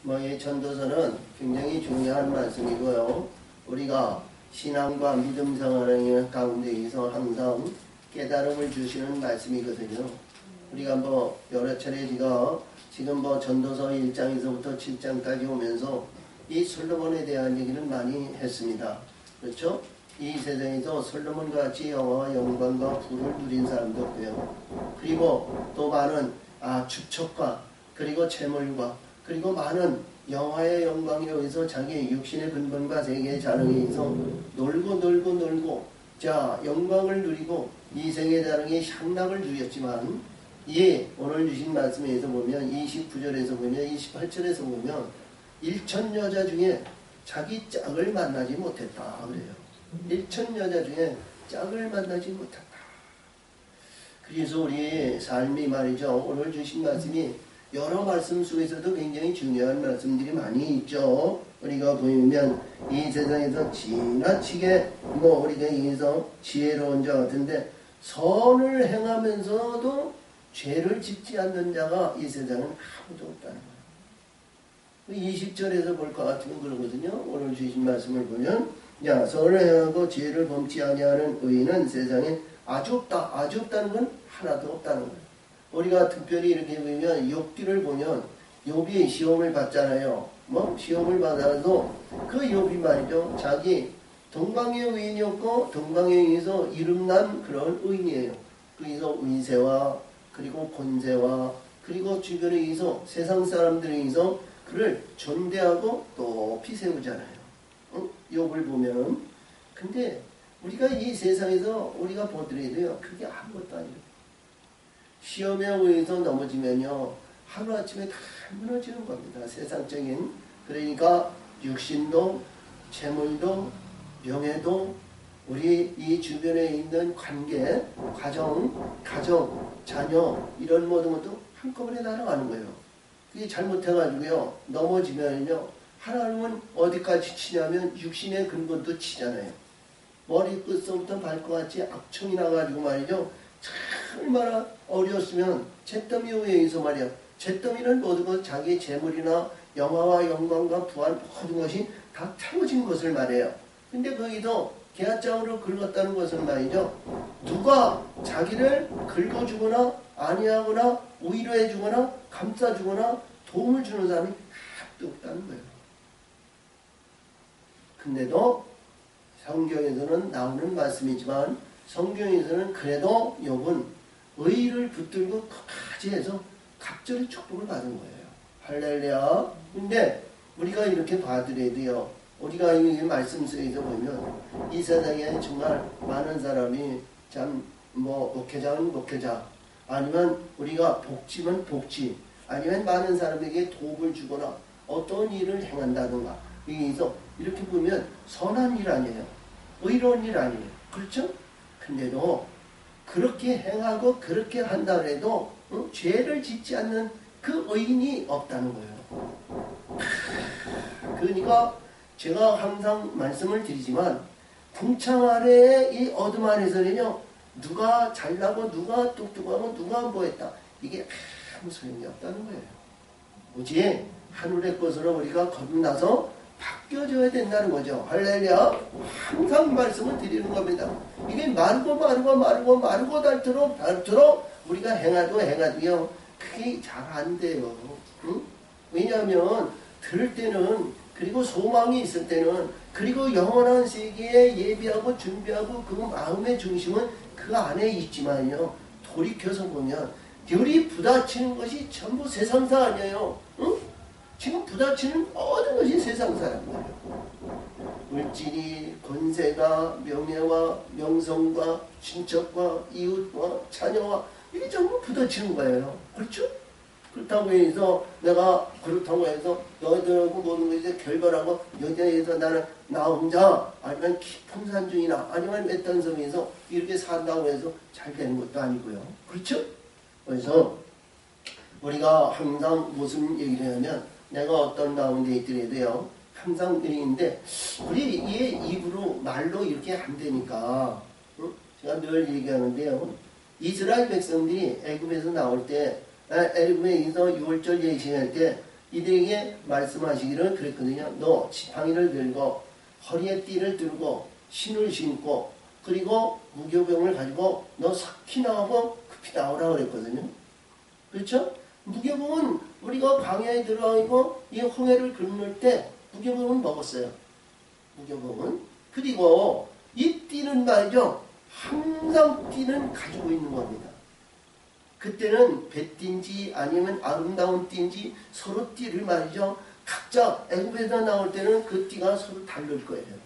이 전도서는 굉장히 중요한 말씀이고요. 우리가 신앙과 믿음 생활의 가운데에서 항상 깨달음을 주시는 말씀이거든요. 우리가 여러 차례 지금 전도서 1장에서부터 7장까지 오면서 이 솔로몬에 대한 얘기는 많이 했습니다. 그렇죠? 이 세상에서 솔로몬과 같이 영화와 영광과 부를 누린 사람도 없고요. 그리고 또 많은 축척과 그리고 재물과 그리고 많은 영화의 영광에 의해서 자기 육신의 근본과 세계의 자랑에 의해서 놀고 영광을 누리고 이 세계의 자랑에 향락을 누렸지만 오늘 주신 말씀에서 보면 29절에서 보면 28절에서 보면 일천 여자 중에 자기 짝을 만나지 못했다 그래요. 일천 여자 중에 짝을 만나지 못했다. 그래서 우리 삶이 말이죠. 오늘 주신 말씀이 여러 말씀 속에서도 굉장히 중요한 말씀들이 많이 있죠. 우리가 보면 이 세상에서 지나치게 우리가 여기서 지혜로운 자 같은데 선을 행하면서도 죄를 짓지 않는 자가 이 세상은 아무도 없다는 거예요. 20절에서 볼 것 같으면 그러거든요. 오늘 주신 말씀을 보면 선을 행하고 죄를 범치 아니하는 의인은 세상에 아주 없다. 아주 없다는 건 하나도 없다는 거예요. 우리가 특별히 이렇게 보면 욥기를 보면 욥이 시험을 받잖아요. 시험을 받아서 그 욥이 말이죠. 자기 동방의 의인이었고 동방에 의해서 이름난 그런 의인이에요. 그래서 의세와 그리고 권세와 그리고 주변에 의해서 세상 사람들에 의해서 그를 존대하고 높이 세우잖아요. 욥을 보면. 근데 우리가 이 세상에서 우리가 보더라도요. 그게 아무것도 아니에요. 시험에 의해서 넘어지면요. 하루아침에 다 무너지는 겁니다. 세상적인. 그러니까 육신도 재물도 명예도 우리 이 주변에 있는 관계, 가정, 자녀 이런 모든 것도 한꺼번에 날아가는 거예요. 그게 잘못해가지고요. 넘어지면요. 하나님은 어디까지 치냐면 육신의 근본도 치잖아요. 머리끝서부터 발끝까지 악청이 나가지고 말이죠. 얼마나 어려웠으면 잿더미 위에 의해서 말이야. 잿더미는 모든 것 자기 재물이나 영화와 영광과 부한 모든 것이 다 태워진 것을 말해요. 근데 거기서 계약장으로 긁었다는 것은 말이죠. 누가 자기를 긁어주거나 아니하거나 위로해주거나 감싸주거나 도움을 주는 사람이 하나도 없다는 거예요. 근데도 성경에서는 나오는 말씀이지만 성경에서는 그래도 욥은 의를 붙들고 끝까지 해서 갑절의 축복을 받은 거예요. 할렐루야. 근데 우리가 이렇게 봐드려도요. 우리가 이 말씀 속에서 보면 이 세상에 정말 많은 사람이 참 목회자는 목회자 아니면 우리가 복지면 복지 아니면 많은 사람에게 도움을 주거나 어떤 일을 행한다든가 여기서 이렇게 보면 선한 일 아니에요. 의로운 일 아니에요. 그렇죠? 근데도 그렇게 행하고 그렇게 한다 해도 죄를 짓지 않는 그 의인이 없다는 거예요. 그러니까 제가 항상 말씀을 드리지만 궁창 아래의 이 어둠 안에서는요. 누가 잘나고 누가 똑똑하고 누가 뭐했다. 이게 아무 소용이 없다는 거예요. 오직 하늘의 것으로 우리가 거듭나서 바뀌어져야 된다는 거죠. 할렐루야. 항상 말씀을 드리는 겁니다. 이게 마르고 닳도록 우리가 행하도요. 그게 잘 안 돼요. 응? 왜냐하면 들을 때는 그리고 소망이 있을 때는 그리고 영원한 세계에 예비하고 준비하고 그 마음의 중심은 그 안에 있지만요. 돌이켜서 보면 들이 부딪히는 것이 전부 세상사 아니에요. 응? 지금 부딪히는 모든 것이 세상사람이에요. 물질이 권세가 명예와 명성과 친척과 이웃과 자녀와 이게 전부 부딪히는 거예요. 그렇죠? 그렇다고 해서 내가 그렇다고 해서 너희들하고 모든 것에 결별하고 여기에서 나는 나 혼자 아니면 깊은 산중이나 아니면 외딴 섬에서 이렇게 산다고 해서 잘 되는 것도 아니고요. 그렇죠? 그래서 우리가 항상 무슨 얘기를 하냐면 내가 어떤 가운데 있더라도요. 항상 얘기인데 우리 이 입으로 말로 이렇게 안 되니까 제가 늘 얘기하는데요. 이스라엘 백성들이 애굽에서 나올 때 애굽에서 6월절 예식할 때 이들에게 말씀하시기를 그랬거든요. 너 지팡이를 들고 허리에 띠를 들고 신을 신고 그리고 무교병을 가지고 너 삭히 나가고 급히 나오라 그랬거든요. 그렇죠? 무교병은 우리가 광야에 들어가고 이 홍해를 건널 때 무교병은 먹었어요. 무교병은. 그리고 이 띠는 말이죠. 항상 띠는 가지고 있는 겁니다. 그때는 뱃띠인지 아니면 아름다운 띠인지 서로 띠를 말이죠. 각자 애굽에서 나올 때는 그 띠가 서로 다를 거예요.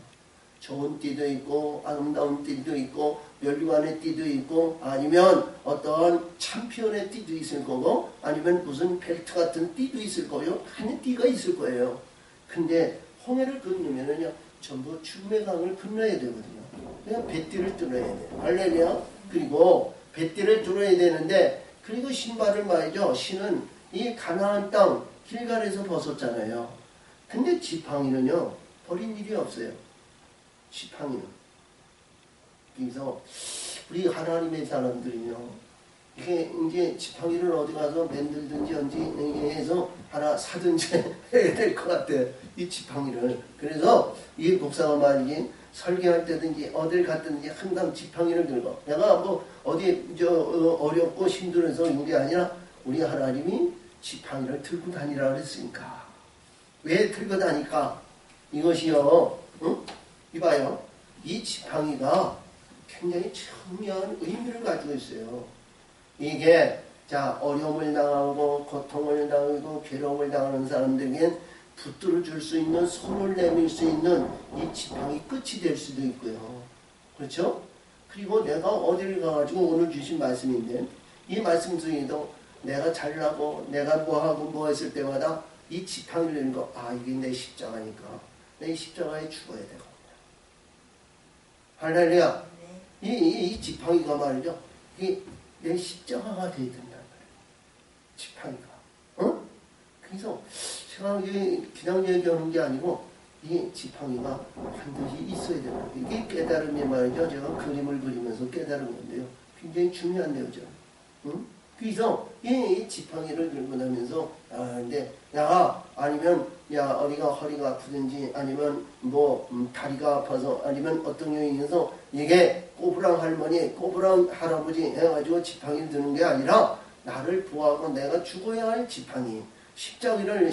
좋은 띠도 있고 아름다운 띠도 있고 멸류관의 띠도 있고 아니면 어떤 챔피언의 띠도 있을 거고 아니면 무슨 벨트 같은 띠도 있을 거예요. 하는 띠가 있을 거예요. 근데 홍해를 건너면은요 전부 죽음의 강을 건너야 되거든요. 그냥 뱃띠를 뚫어야 돼요. 할렐루야. 그리고 뱃띠를 뚫어야 되는데 그리고 신발을 말이죠. 신은 이 가나안 땅 길갈에서 벗었잖아요. 근데 지팡이는요 버린 일이 없어요. 지팡이는. 그래서 우리 하나님의 사람들이요 이게 이제 지팡이를 어디 가서 만들든지 언제 해서 하나 사든지 해야 될 것 같아요. 이 지팡이를. 그래서 이 목사가 말이지 설교할 때든지 어딜 갔든지 항상 지팡이를 들고 내가 뭐 어디 어렵고 힘들어서 이게 아니라 우리 하나님이 지팡이를 들고 다니라 그랬으니까. 왜 들고 다니까? 이것이요. 응? 이봐요. 이 지팡이가 굉장히 중요한 의미를 가지고 있어요. 이게 자 어려움을 당하고 고통을 당하고 괴로움을 당하는 사람들에겐 붙들어 줄 수 있는 손을 내밀 수 있는 이 지팡이 끝이 될 수도 있고요. 그렇죠? 그리고 내가 어디를 가가지고 오늘 주신 말씀인데 이 말씀 중에도 내가 잘나고 내가 뭐하고 뭐 했을 때마다 이 지팡이를 내는 거 아 이게 내 십자가니까 내 십자가에 죽어야 되거든요. 할렐루야. 이 지팡이가 말이죠. 이게 내 십자가가 되어야 된단 말이에요. 지팡이가. 어? 그래서 제가 그냥 얘기하는 게 아니고 이 지팡이가 반드시 있어야 된다. 이게 깨달음이 말이죠. 제가 그림을 그리면서 깨달은 건데요. 굉장히 중요한 내용이죠. 응? 그래서 이 지팡이를 들고 다니면서 근데 야 아니면 야 어디가 허리가 아프든지 아니면 뭐 다리가 아파서 아니면 어떤 요인에서 이게 꼬부랑 할머니 꼬부랑 할아버지 해가지고 지팡이를 드는 게 아니라 나를 보호하고 내가 죽어야 할 지팡이 십자가를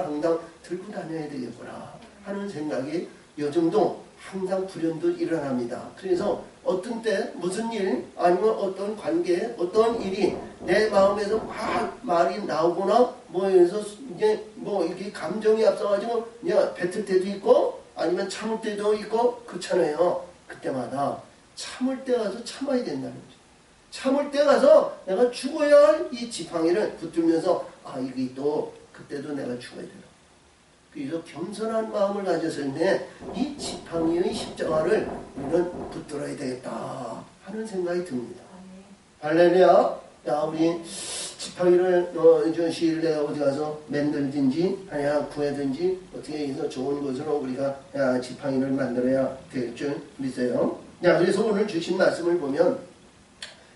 항상 들고 다녀야 되겠구나 하는 생각이 요즘도 항상 불현듯 일어납니다. 그래서 어떤 때 무슨 일 아니면 어떤 관계 어떤 일이 내 마음에서 막 말이 나오거나 뭐 해서 이제 뭐 이렇게 감정이 앞서가지고 그냥 뱉을 때도 있고 아니면 참을 때도 있고 그렇잖아요. 그때마다 참을 때 가서 참아야 된다는 거죠. 참을 때 가서 내가 죽어야 할 이 지팡이를 붙들면서 이게 또 그때도 내가 죽어야 되나. 그래서 겸손한 마음을 가졌을 때 이 지팡이의 십자가를 우리는 붙들어야 되겠다 하는 생각이 듭니다. 할렐루야. 야 우리 지팡이를 시일에 어디 가서 만들든지 아니야 구해든지 어떻게 해서 좋은 것으로 우리가 지팡이를 만들어야 될 줄 믿어요. 자 그래서 오늘 주신 말씀을 보면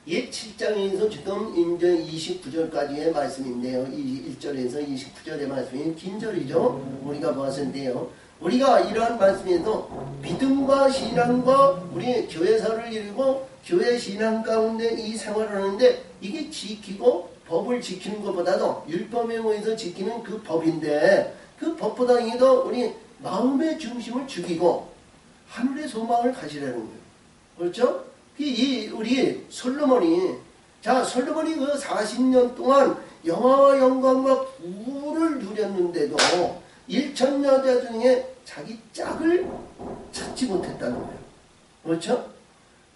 이 7장에서 지금 이제 29절까지의 말씀인데요. 1절에서 29절의 말씀이 긴 절이죠. 우리가 봤는데요. 우리가 이러한 말씀에서 믿음과 신앙과 우리 교회사를 이루고 교회 신앙 가운데 이 생활을 하는데 이게 지키고 법을 지키는 것보다도 율법에 의해서 지키는 그 법인데 그 법보다 이더 우리 마음의 중심을 죽이고 하늘의 소망을 가지라는 거예요. 그렇죠? 우리 솔로몬이 솔로몬이 그 40년 동안 영화와 영광과 부를 누렸는데도 1천 여자 중에 자기 짝을 찾지 못했다는 거예요. 그렇죠?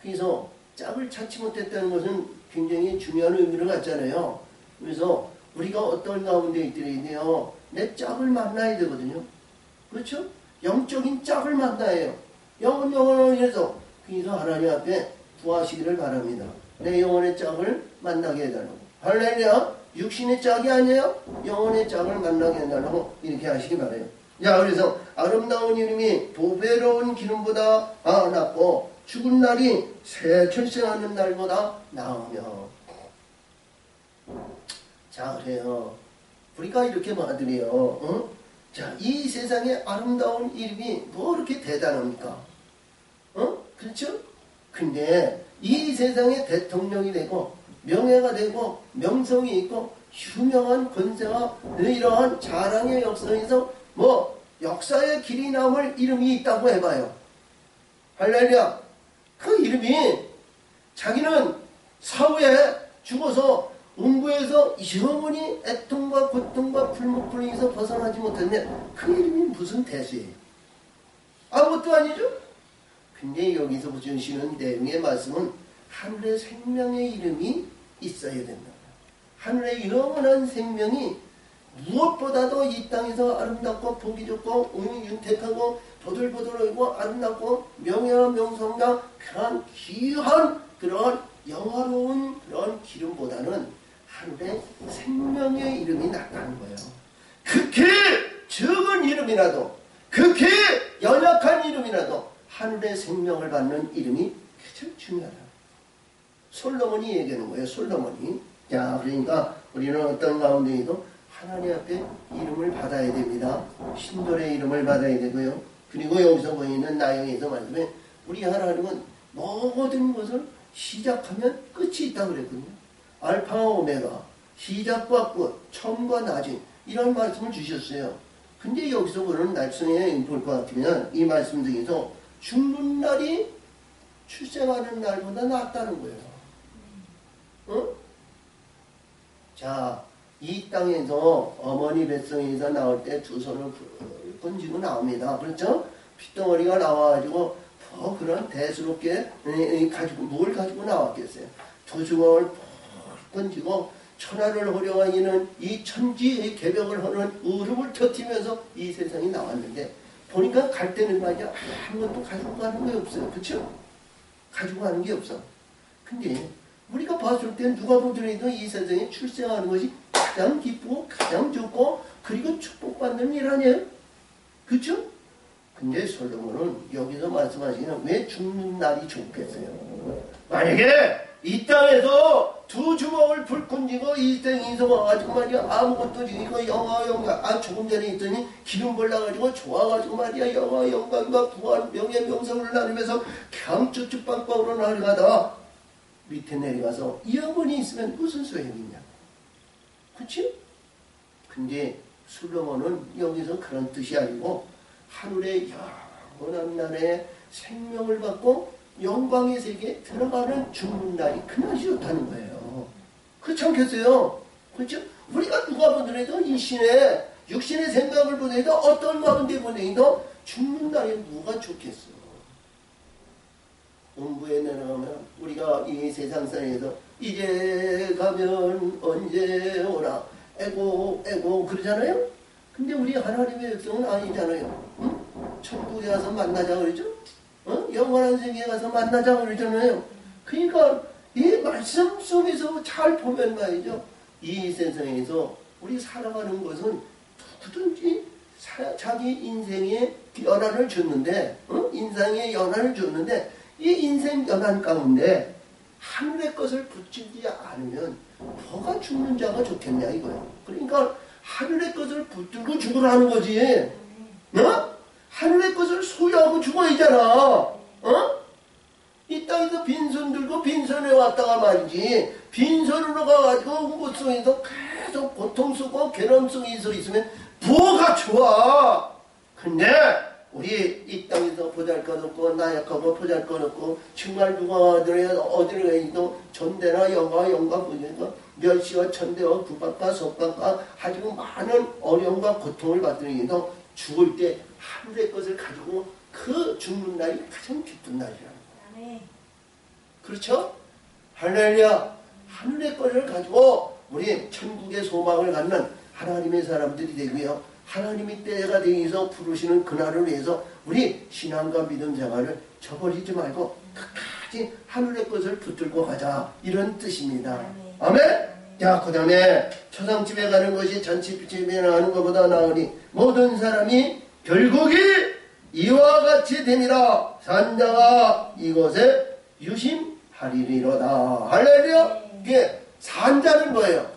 그래서 짝을 찾지 못했다는 것은 굉장히 중요한 의미를 갖잖아요. 그래서 우리가 어떤 가운데 있더라도 내 짝을 만나야 되거든요. 그렇죠? 영적인 짝을 만나야 해요. 영혼을 위해서. 그래서 하나님 앞에 구하시기를 바랍니다. 내 영혼의 짝을 만나게 해달라고. 할렐루야. 육신의 짝이 아니에요. 영혼의 짝을 만나게 해달라고 이렇게 하시기 바라요. 자 그래서 아름다운 이름이 보배로운 기름보다 낫고 죽은 날이 새 출생하는 날보다 나으며 자 그래요. 우리가 이렇게 받으래요. 어? 자, 이 세상에 아름다운 이름이 뭐 그렇게 대단합니까? 어? 그렇죠? 근데 이 세상에 대통령이 되고 명예가 되고 명성이 있고 유명한 권세와 이러한 자랑의 역사에서 뭐 역사의 길이 남을 이름이 있다고 해봐요. 할렐루야. 그 이름이 자기는 사후에 죽어서 음부에서 영원히 애통과 고통과 불목불능에서 벗어나지 못했는데 그 이름이 무슨 대수예요? 아무것도 아니죠? 근데 여기서 보여주시는 내용의 말씀은 하늘의 생명의 이름이 있어야 된다. 하늘의 영원한 생명이 무엇보다도 이 땅에서 아름답고 보기 좋고 윤택하고 보들보들하고 아름답고 명예와 명성과 그런 귀한 그런 영화로운 그런 기름보다는 하늘의 생명의 이름이 낫다는 거예요. 극히 적은 이름이라도 극히 연약한 이름이라도 하늘의 생명을 받는 이름이 가장 중요하다. 솔로몬이 얘기하는 거예요. 솔로몬이. 자, 그러니까 우리는 어떤 가운데에도 하나님 앞에 이름을 받아야 됩니다. 신돌의 이름을 받아야 되고요. 그리고 여기서 보이는 나영에서 말씀에 우리 하나님은 모든 것을 시작하면 끝이 있다고 그랬거든요. 알파와 오메가, 시작과 끝, 처음과 나중 이런 말씀을 주셨어요. 근데 여기서 보는 말씀에 볼 것 같으면 이 말씀 중에서 죽는 날이 출생하는 날보다 낫다는 거예요. 어? 자, 이 땅에서 어머니 뱃속에서 나올 때 두 손을 건지고 나옵니다. 그렇죠? 핏덩어리가 나와가지고 그런 대수롭게 가지고 뭘 가지고 나왔겠어요? 두 주먹을 건지고 천하를 호령하기는 이 천지의 개벽을 하는 의름을 터뜨리면서 이 세상에 나왔는데 보니까 갈 때는 말이야 아무것도 가지고 가는 게 없어요. 그렇죠? 가지고 가는 게 없어. 근데 우리가 봤을 때 누가 보더라도 이 세상에 출생하는 것이 가장 기쁘고 가장 좋고 그리고 축복받는 일 아니에요? 그렇죠? 근데 솔로몬은 여기서 말씀하시기는 왜 죽는 날이 좋겠어요? 만약에 이 땅에서 두 주먹을 불끈지고 이 땅에서 와가지고 말이야 아무것도 지고 영화 조금 전에 있더니 기름 발라가지고 좋아가지고 말이야 영화 영광과 부활 명예 명성을 나누면서 그냥 쭉쭉빵빵으로 날아가다 밑에 내려가서 영원히 있으면 무슨 소용이 있냐? 그치? 근데 솔로몬은 여기서 그런 뜻이 아니고 하늘의 영원한 날에 생명을 받고 영광의 세계에 들어가는 죽는 날이 그날이 좋다는 거예요. 그렇지 않겠어요? 그렇죠? 우리가 누가 보더라도 이 신의 육신의 생각을 보더라도 어떤 가운데 보더라도 죽는 날이 누가 좋겠어? 음부에 내려가면 우리가 이 세상살에서 이제 가면 언제 오라 에고 그러잖아요. 근데 우리 하나님의 백성은 아니잖아요. 응? 천국에 가서 만나자 그러죠. 영원한 세계에 가서 만나자 그러잖아요. 그러니까 이 말씀 속에서 잘 보면 말이죠. 이 세상에서 우리 살아가는 것은 누구든지 자기 인생의 연한을 줬는데 인생의 연한을 줬는데 이 인생 연한 가운데 하늘의 것을 붙이지 않으면 뭐가 죽는 자가 좋겠냐 이거예요. 그러니까 하늘의 것을 붙들고 죽으라는 거지. 하늘의 것을 소유하고 죽어야잖아. 이 땅에서 빈손 들고 빈손에 왔다가 말이지 빈손으로 가가지고 홍보성에서 계속 고통 쓰고 괴로움 속에 있으면 뭐가 좋아. 근데 우리 이 땅에서 보잘것없고 나약하고 보잘것없고 정말 누가 어디를 가도 전대나 영가 보니까 멸시와 천대와 구박과 속박과 가지고 많은 어려움과 고통을 받으면서 죽을 때 하늘의 것을 가지고 그 죽는 날이 가장 기쁜 날이라는 거예요. 그렇죠? 할렐루야. 하늘의 것을 가지고 우리 천국의 소망을 갖는 하나님의 사람들이 되고요. 하나님이 때가 되어서 부르시는 그날을 위해서 우리 신앙과 믿음 생활을 저버리지 말고 끝까지 하늘의 것을 붙들고 가자. 이런 뜻입니다. 아멘? 자, 그 다음에 초상집에 가는 것이 잔치집에 가는 것보다 나으니 모든 사람이 결국이 이와 같이 됨이라 산자가 이곳에 유심하리리로다. 할렐루야. 이게 산자는 뭐예요?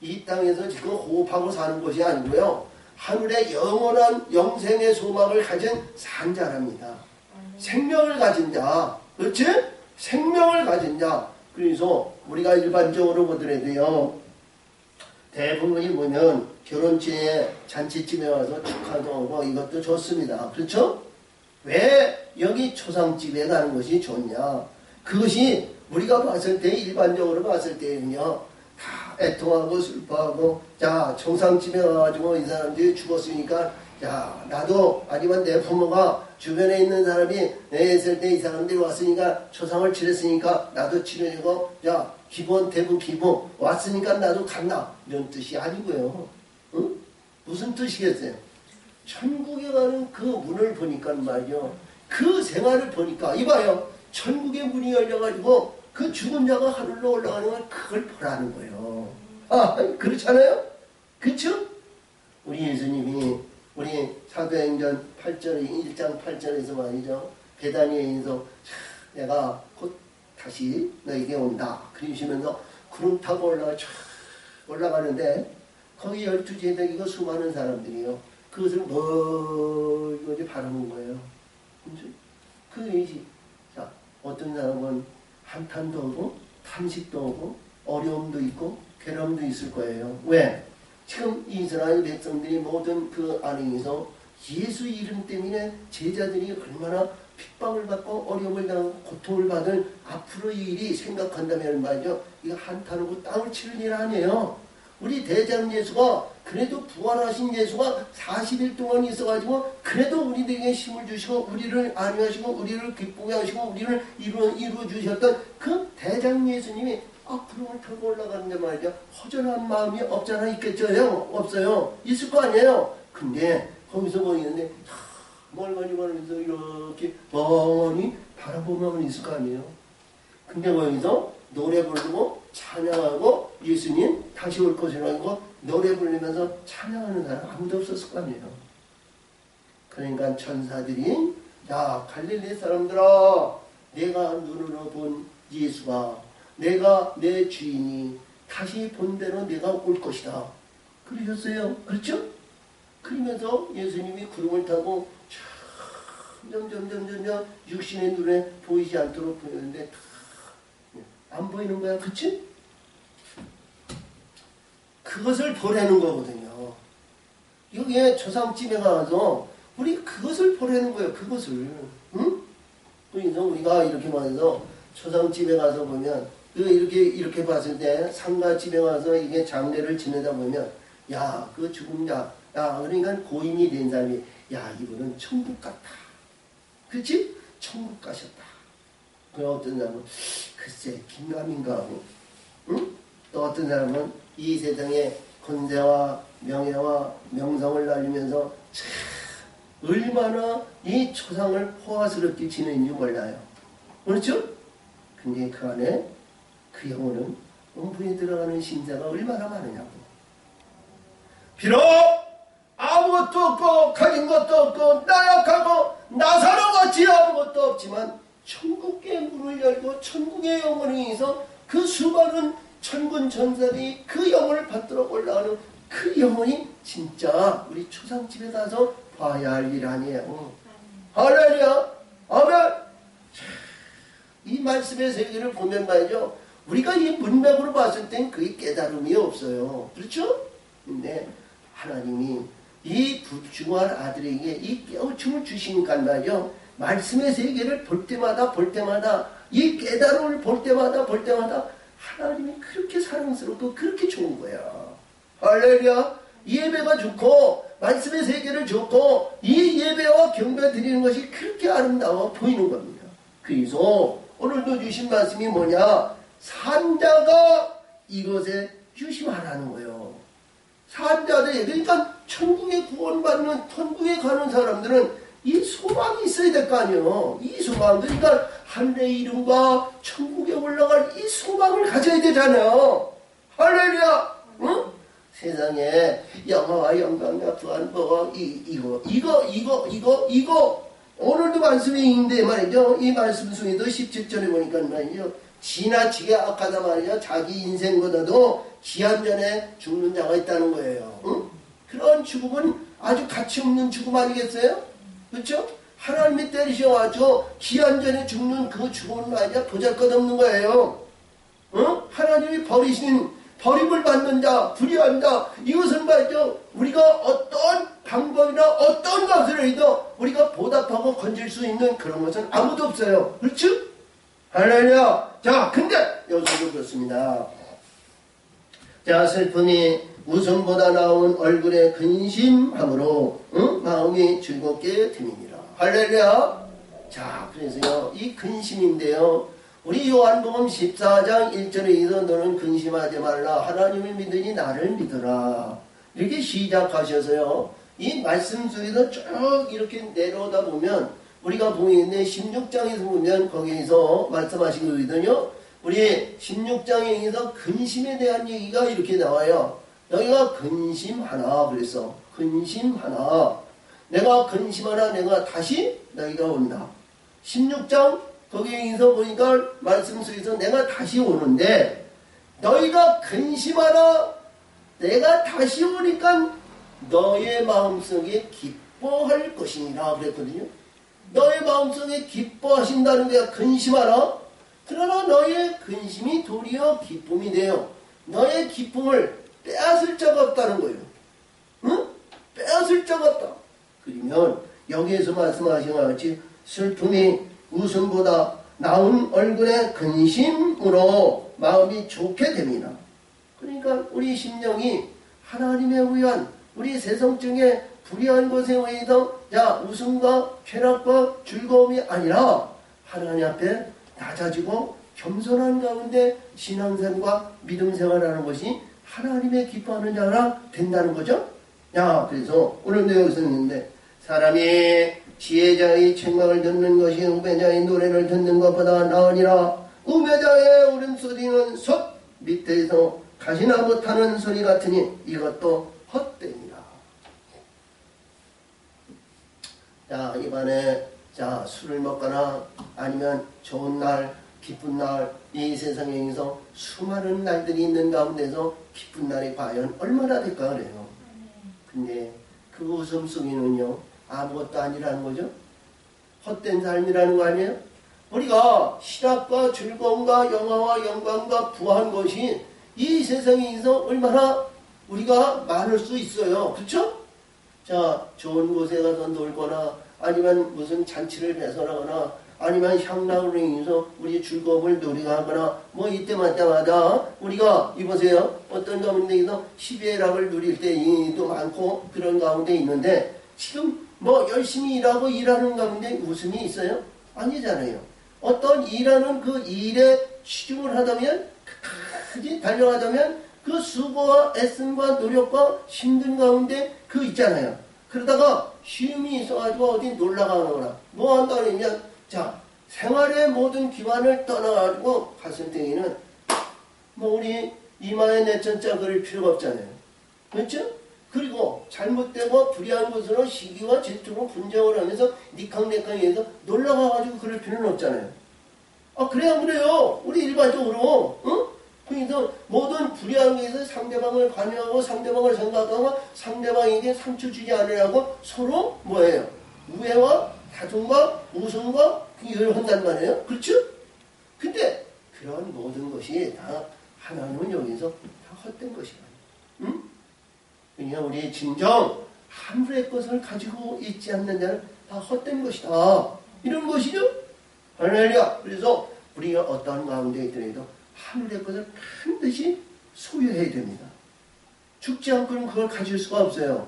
이 땅에서 지금 호흡하고 사는 것이 아니고요. 하늘의 영원한 영생의 소망을 가진 산자랍니다. 생명을 가진 자. 그렇지? 생명을 가진 자. 그래서 우리가 일반적으로 보더라도요. 대부분이 보면 결혼식에 잔치집에 와서 축하도 하고 이것도 좋습니다. 그렇죠? 왜 여기 초상집에 가는 것이 좋냐? 그것이 우리가 봤을 때 일반적으로 봤을 때는요. 다 애통하고 슬퍼하고 자 초상집에 와가지고 이 사람들이 죽었으니까 야 나도 아니면 내 부모가 주변에 있는 사람이 내 있을 때 이 사람들이 왔으니까 초상을 치렀으니까 나도 치르고 야 기본 대부 기본 왔으니까 나도 간다 이런 뜻이 아니고요. 응? 무슨 뜻이겠어요? 천국에 가는 그 문을 보니까 말이요. 그 생활을 보니까 이봐요. 천국의 문이 열려가지고 그 죽은 자가 하늘로 올라가는 걸 그걸 보라는 거예요. 아 그렇잖아요? 그쵸? 우리 예수님이 우리 사도행전 1장 8절에서 말이죠. 베다니에서 내가 곧 다시 너에게 온다. 그러시면서 구름 타고 올라가는데 거기 12제자기가 수많은 사람들이요. 그것을 멀리 바라본 거예요. 그 의지. 자, 어떤 사람은 한탄도 오고 탄식도 오고 어려움도 있고 괴로움도 있을 거예요. 왜? 지금 이스라엘 백성들이 모든 그 안에서 예수 이름 때문에 제자들이 얼마나 핍박을 받고 어려움을 당하고 고통을 받을 앞으로의 일이 생각한다면 말이죠. 이거 한탄하고 땅을 치는 일 아니에요. 우리 대장 예수가 그래도 부활하신 예수가 40일 동안 있어가지고 그래도 우리들에게 힘을 주시고 우리를 안위하시고 우리를 기쁘게 하시고 우리를 이루어 주셨던 그 대장 예수님이 구름을 타고 올라가는데 말이죠. 허전한 마음이 없잖아. 있겠죠? 없어요. 있을 거 아니에요. 근데 거기서 보이는데 멀거니 보면서 이렇게 멍하니 바라보면 있을 거 아니에요. 근데 거기서 노래 부르고 찬양하고 예수님 다시 올 것이라고 노래 부르면서 찬양하는 사람 아무도 없었을 거 아니에요. 그러니까 천사들이 야 갈릴리 사람들아 내가 눈으로 본 예수가 내가 내 주인이 다시 본 대로 내가 올 것이다. 그러셨어요. 그렇죠? 그러면서 예수님이 구름을 타고 점점 육신의 눈에 보이지 않도록 보이는데 안 보이는 거야. 그치? 그것을 보라는 거거든요. 여기에 초상집에 가서 우리 그것을 보라는 거예요. 그것을. 응? 그래서 우리가 이렇게 말해서 초상집에 가서 보면 이렇게 봤을 때 상가집에 가서 이게 장례를 지내다 보면 야 그 죽은 자 야 그러니까 고인이 된 사람이 야 이분은 천국 갔다. 그렇지? 천국 가셨다. 그 어떤 사람은 글쎄 긴가민가 하고 응? 또 어떤 사람은 이 세상에 권세와 명예와 명성을 날리면서 참 얼마나 이 초상을 호화스럽게 지내는지 몰라요. 그렇죠? 근데 그 안에 그 영혼은 음부에 들어가는 신자가 얼마나 많으냐고. 비록 아무것도 없고 가진 것도 없고 나약하고 나사로같이 아무것도 없지만 천국의 문을 열고 천국의 영혼에서 그 수많은 천군 천사들이 그 영혼을 받들어 올라가는 그 영혼이 진짜 우리 초상집에 가서 봐야 할 일 아니에요. 할렐루야. 아멘. 이 말씀의 세계를 보면 말이죠. 우리가 이 문맥으로 봤을 땐 그게 깨달음이 없어요. 그렇죠? 근데 하나님이 이 부중한 아들에게 이 깨우침을 주시니까 말이죠. 말씀의 세계를 볼 때마다 이 깨달음을 볼 때마다 하나님이 그렇게 사랑스럽고 그렇게 좋은 거야. 할렐루야. 이 예배가 좋고 말씀의 세계를 좋고 이 예배와 경배 드리는 것이 그렇게 아름다워 보이는 겁니다. 그래서 오늘도 주신 말씀이 뭐냐? 산자가 이것에 유심하라는 거예요. 산자들, 그러니까 천국에 구원받는, 천국에 가는 사람들은 이 소망이 있어야 될 거 아니에요. 이 소망, 그러니까 하늘의 이름과 천국에 올라갈 이 소망을 가져야 되잖아요. 할렐루야! 응? 세상에 영화와 영광과 부활과 이거 오늘도 말씀이 있는데 말이죠. 이 말씀 중에도 17절에 보니까 말이죠. 지나치게 악하다 말이야. 자기 인생보다도 기한전에 죽는 자가 있다는 거예요. 응? 그런 죽음은 아주 가치 없는 죽음 아니겠어요? 그렇죠? 하나님이 때리셔가지고 기한전에 죽는 그 죽음은 말이야 보잘것없는 거예요. 응? 하나님이 버림을 받는 자, 불의한 자, 이것은 말이죠. 우리가 어떤 방법이나 어떤 것을 해도 우리가 보답하고 건질 수 있는 그런 것은 아무도 없어요. 그렇죠? 할렐루야. 자, 근데 여기서도 그렇습니다. 자, 슬픔이 웃음보다 나온 얼굴에 근심함으로 마음이 즐겁게 됨이니라. 할렐루야. 자, 그래서요, 이 근심인데요. 우리 요한복음 14장 1절에서 너는 근심하지 말라. 하나님을 믿으니 나를 믿어라. 이렇게 시작하셔서요. 이 말씀 속에서 쭉 이렇게 내려오다 보면 우리가 보이는데 16장에서 보면 거기에서 말씀하신 거거든요. 우리 16장에서 근심에 대한 얘기가 이렇게 나와요. 너희가 근심하나 그랬어. 근심하나. 내가 근심하나 내가 다시 너희가 온다. 16장 거기에서 보니까 말씀 속에서 내가 다시 오는데 너희가 근심하나 내가 다시 오니까 너의 마음속에 기뻐할 것이니라 그랬거든요. 너의 마음속에 기뻐하신다는 게 근심하나? 그러나 너의 근심이 도리어 기쁨이 돼요. 너의 기쁨을 빼앗을 자가 없다는 거예요. 응? 빼앗을 자가 없다. 그러면 여기에서 말씀하신 것 같이 슬픔이 웃음보다 나온 얼굴에 근심으로 마음이 좋게 됩니다. 그러니까 우리 심령이 하나님에 의한 우리 세상중에 불의한 것에 의해서 웃음과 쾌락과 즐거움이 아니라 하나님 앞에 낮아지고 겸손한 가운데 신앙생활과 믿음생활하는 것이 하나님의 기뻐하는 자가 된다는 거죠. 그래서 오늘도 여기서 있는데 사람이 지혜자의 책망을 듣는 것이 우매자의 노래를 듣는 것보다 나으니라. 우매자의 울음소리는 솥 밑에서 가시나 못하는 소리 같으니 이것도 헛되니라. 이번에 술을 먹거나 아니면 좋은 날, 기쁜 날, 이 세상에서 수많은 날들이 있는 가운데서 기쁜 날이 과연 얼마나 될까 그래요. 근데 그 웃음 속에는요 아무것도 아니라는 거죠. 헛된 삶이라는 거 아니에요? 우리가 희락과 즐거움과 영화와 영광과 부한 것이 이 세상에서 얼마나 우리가 많을 수 있어요. 그렇죠? 좋은 곳에 가서 놀거나 아니면 무슨 잔치를 배설하거나 아니면 향락으로 인해서 우리 즐거움을 누리거나 이때마다 우리가 이보세요. 어떤 가운데에서 희비애락을 누릴 때도 많고 그런 가운데 있는데 지금 열심히 일하고 일하는 가운데 웃음이 있어요? 아니잖아요. 어떤 일하는 그 일에 치중을 하다면 끝까지 달려가다면 그 수고와 애씀과 노력과 힘든 가운데 있잖아요. 그러다가 쉼이 있어가지고 어디 놀러가거나 한다 그러면 생활의 모든 기반을 떠나가지고 갔을 때에는 우리 이마에 내천자 그릴 필요가 없잖아요. 그렇죠? 그리고 잘못되고 불의한 것으로 시기와 질투로 분쟁을 하면서 니캉니캉해서 놀러가가지고 그럴 필요는 없잖아요. 그래 안 그래요? 우리 일반적으로 그래서 모든 불의한 것에서 상대방을 관여하고 상대방을 생각하고 상대방에게 상처 주지 않으려고 서로 우애와 다툼과 웃음과 이걸 한단 말이에요. 그렇죠? 근데 그런 모든 것이 다 하나님은 여기서 다 헛된 것이야. 그러니까 우리 진정 하늘의 것을 가지고 있지 않는 자는 다 헛된 것이다. 이런 것이죠. 할렐루야. 그래서 우리가 어떠한 가운데 있더라도 하늘의 것을 반드시 소유해야 됩니다. 죽지 않고는 그걸 가질 수가 없어요.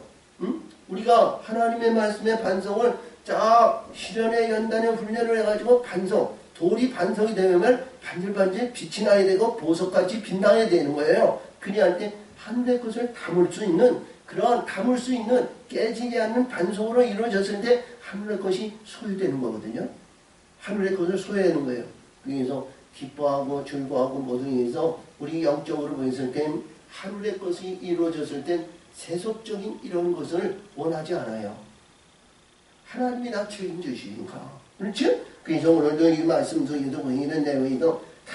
우리가 하나님의 말씀의 반성을 실현의 연단의 훈련을 해가지고 돌이 반성이 되면 반질반질 빛이 나야 되고 보석같이 빛나야 되는 거예요. 그리한테 하늘의 것을 담을 수 있는 깨지지 않는 반송으로 이루어졌을 때 하늘의 것이 소유되는 거거든요. 하늘의 것을 소유하는 거예요. 그래서 기뻐하고 즐거워하고 모든 일에서 우리 영적으로 보였을 땐 하늘의 것이 이루어졌을 땐 세속적인 이런 것을 원하지 않아요. 하나님이 나 책임지시니까. 그렇죠? 그래서 오늘도 이 말씀 속에도 보이는 내용에도 다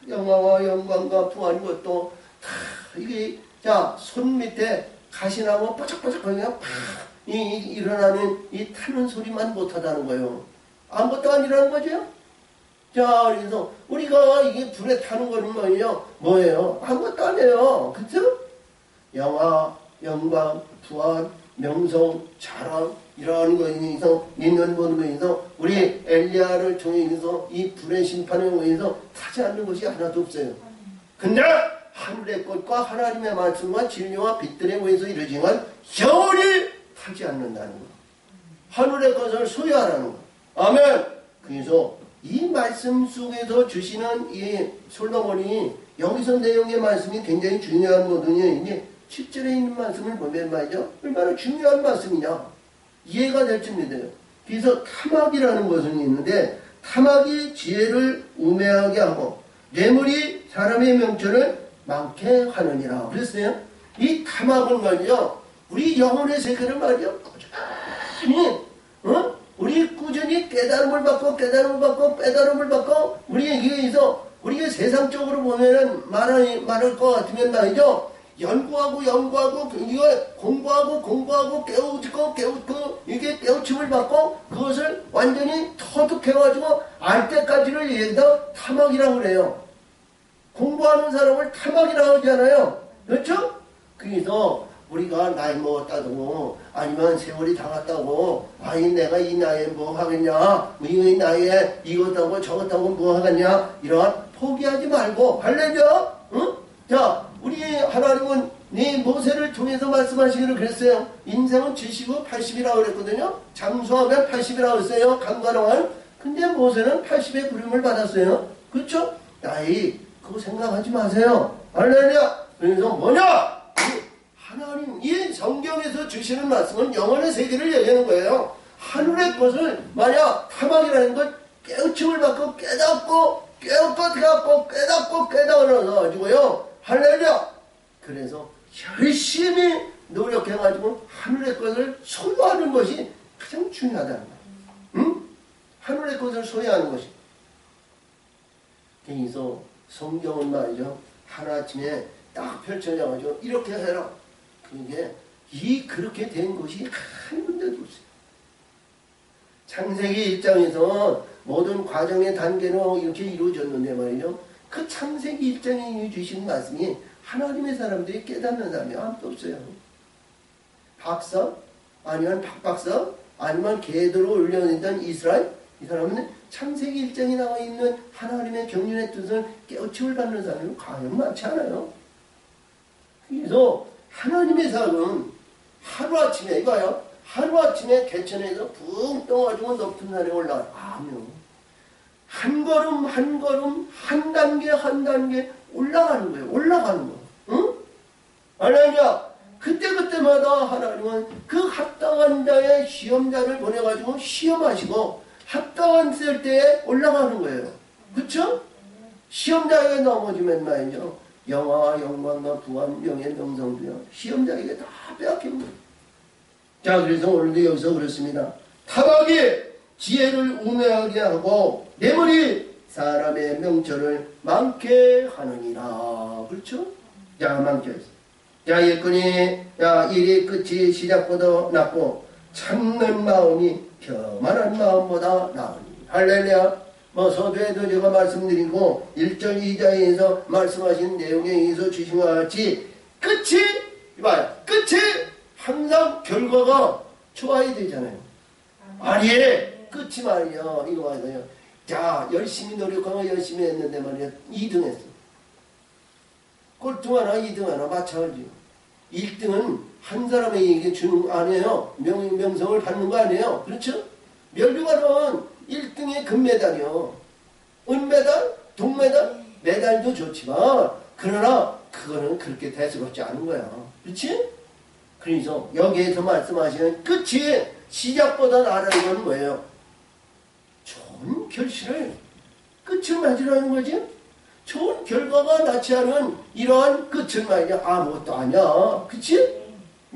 영화와 영광과 부한 것도 다 이게 자 손 밑에 가시나무 바짝바짝 그냥 팍 일어나는 이 타는 소리만 못하다는 거예요. 아무것도 아니라는 거죠. 자 그래서 우리가 이게 불에 타는 거는 뭐예요? 아무것도 아니에요. 그죠? 영화, 영광, 부한, 명성, 자랑 이러한 거에 의해서 있는 모든 거에서 우리 엘리야를 통해서 이 불의 심판에 의해서 타지 않는 것이 하나도 없어요. 근데 하늘의 것과 하나님의 말씀과 진리와 빛들에 의해서 이루어지면 영원히 타지 않는다는 거. 하늘의 것을 소유하라는 거. 아멘. 그래서 이 말씀 속에서 주시는 이 솔로몬이 여기서 내용의 말씀이 굉장히 중요한 거거든요. 이게 10절에 있는 말씀을 보면 말이죠. 얼마나 중요한 말씀이냐. 이해가 될지 믿어요. 그래서 타막이라는 것은 있는데 타막이 지혜를 우매하게 하고 뇌물이 사람의 명철을 많게 하느니라. 그랬어요. 이 타막은 말이죠. 우리 영혼의 세계를 말이죠. 꾸준히 우리 꾸준히 깨달음을 받고 깨달음을 받고 우리에게 의해서 우리가 세상적으로 보면은 말할 것 같으면 말이죠. 연구하고 이걸 공부하고 깨우치고 이게 깨우침을 받고 그것을 완전히 터득해가지고 알 때까지를 얘기해서 타막이라고 그래요. 공부하는 사람을 타막이라고 하잖아요. 그렇죠? 그래서 우리가 나이 먹었다고 아니면 세월이 다 갔다고 아니 내가 이 나이에 뭐 하겠냐 이 나이에 이것하고 저것하고 뭐 하겠냐 이런 포기하지 말고 할래죠? 응? 자 우리 하나님은 네 모세를 통해서 말씀하시기를 그랬어요. 인생은 70고 80이라고 그랬거든요. 장수하면 80이라고 했어요. 강간왕은. 근데 모세는 80의 부름을 받았어요. 그렇죠? 나이 그거 생각하지 마세요. 할렐루야. 그래서 뭐냐? 하나님 이 성경에서 주시는 말씀은 영혼의 세계를 얘기하는 거예요. 하늘의 것을 만약 타막이라는 것 깨우침을 받고 깨닫고 깨달아가지고요. 할렐루야. 그래서 열심히 노력해가지고 하늘의 것을 소유하는 것이 가장 중요하다는 거예요. 응? 하늘의 것을 소유하는 것이. 그래서 성경은 말이죠. 하루아침에 딱 펼쳐져가지고 이렇게 해라. 그게 그렇게 된 것이 한 군데도 없어요. 창세기 1장에서 모든 과정의 단계로 이렇게 이루어졌는데 말이죠. 그 창세기 1장에 주신 말씀이 하나님의 사람들이 깨닫는 사람이 아무도 없어요. 박사 아니면 박박사 아니면 궤도로 올려냈던 이스라엘 이 사람은 창세기 1장에 나와 있는 하나님의 경륜의 뜻을 깨우침을 받는 사람이 과연 많지 않아요. 그래서 하나님의 사람은 하루아침에 이거요. 하루아침에 개천에서 붕 떠가지고 높은 산에 올라가면 한 걸음 한 단계 올라가는 거예요. 올라가는 거. 응? 알겠냐? 그때마다 하나님은 그 합당한 자의 시험자를 보내가지고 시험하시고 합당한 쓸 때에 올라가는 거예요. 그쵸? 시험자에게 넘어지면 말이죠. 영화와 영광과 부한 명예 명성도요. 시험자에게 다 빼앗깁니다. 자 그래서 오늘도 여기서 그렇습니다. 타박이 지혜를 우매하게 하고 뇌물이 사람의 명철을 많게 하느니라. 그렇죠? 자 많게 했어. 자 예컨이 일이 끝이 시작보다 낫고 참는 마음이 교만한 마음보다 나으니. 할렐루야. 서두에도 제가 말씀드리고 1절 2장에서 말씀하신 내용에 의해서 주신 것 같이 끝이 항상 결과가 좋아야 되잖아요. 아니 끝이 말이요. 이거 말이에요. 자 열심히 노력하고 열심히 했는데 말이야 2등 했어. 꼴등 하나 2등 하나 마찬가지요. 1등은 한 사람에게 주는 거 아니에요. 명성을 받는 거 아니에요. 그렇죠? 멸류관은 1등의 금메달이요. 은메달, 동메달, 메달도 좋지만 그러나 그거는 그렇게 대수롭지 않은 거야. 그렇지? 그래서 여기에서 말씀하시는 끝이 시작보다 나라는 건 뭐예요? 좋은 결실을 끝을 맺으라는 거지. 좋은 결과가 낳지 않은 이러한 끝을 말이야 아무것도 아니야. 그치?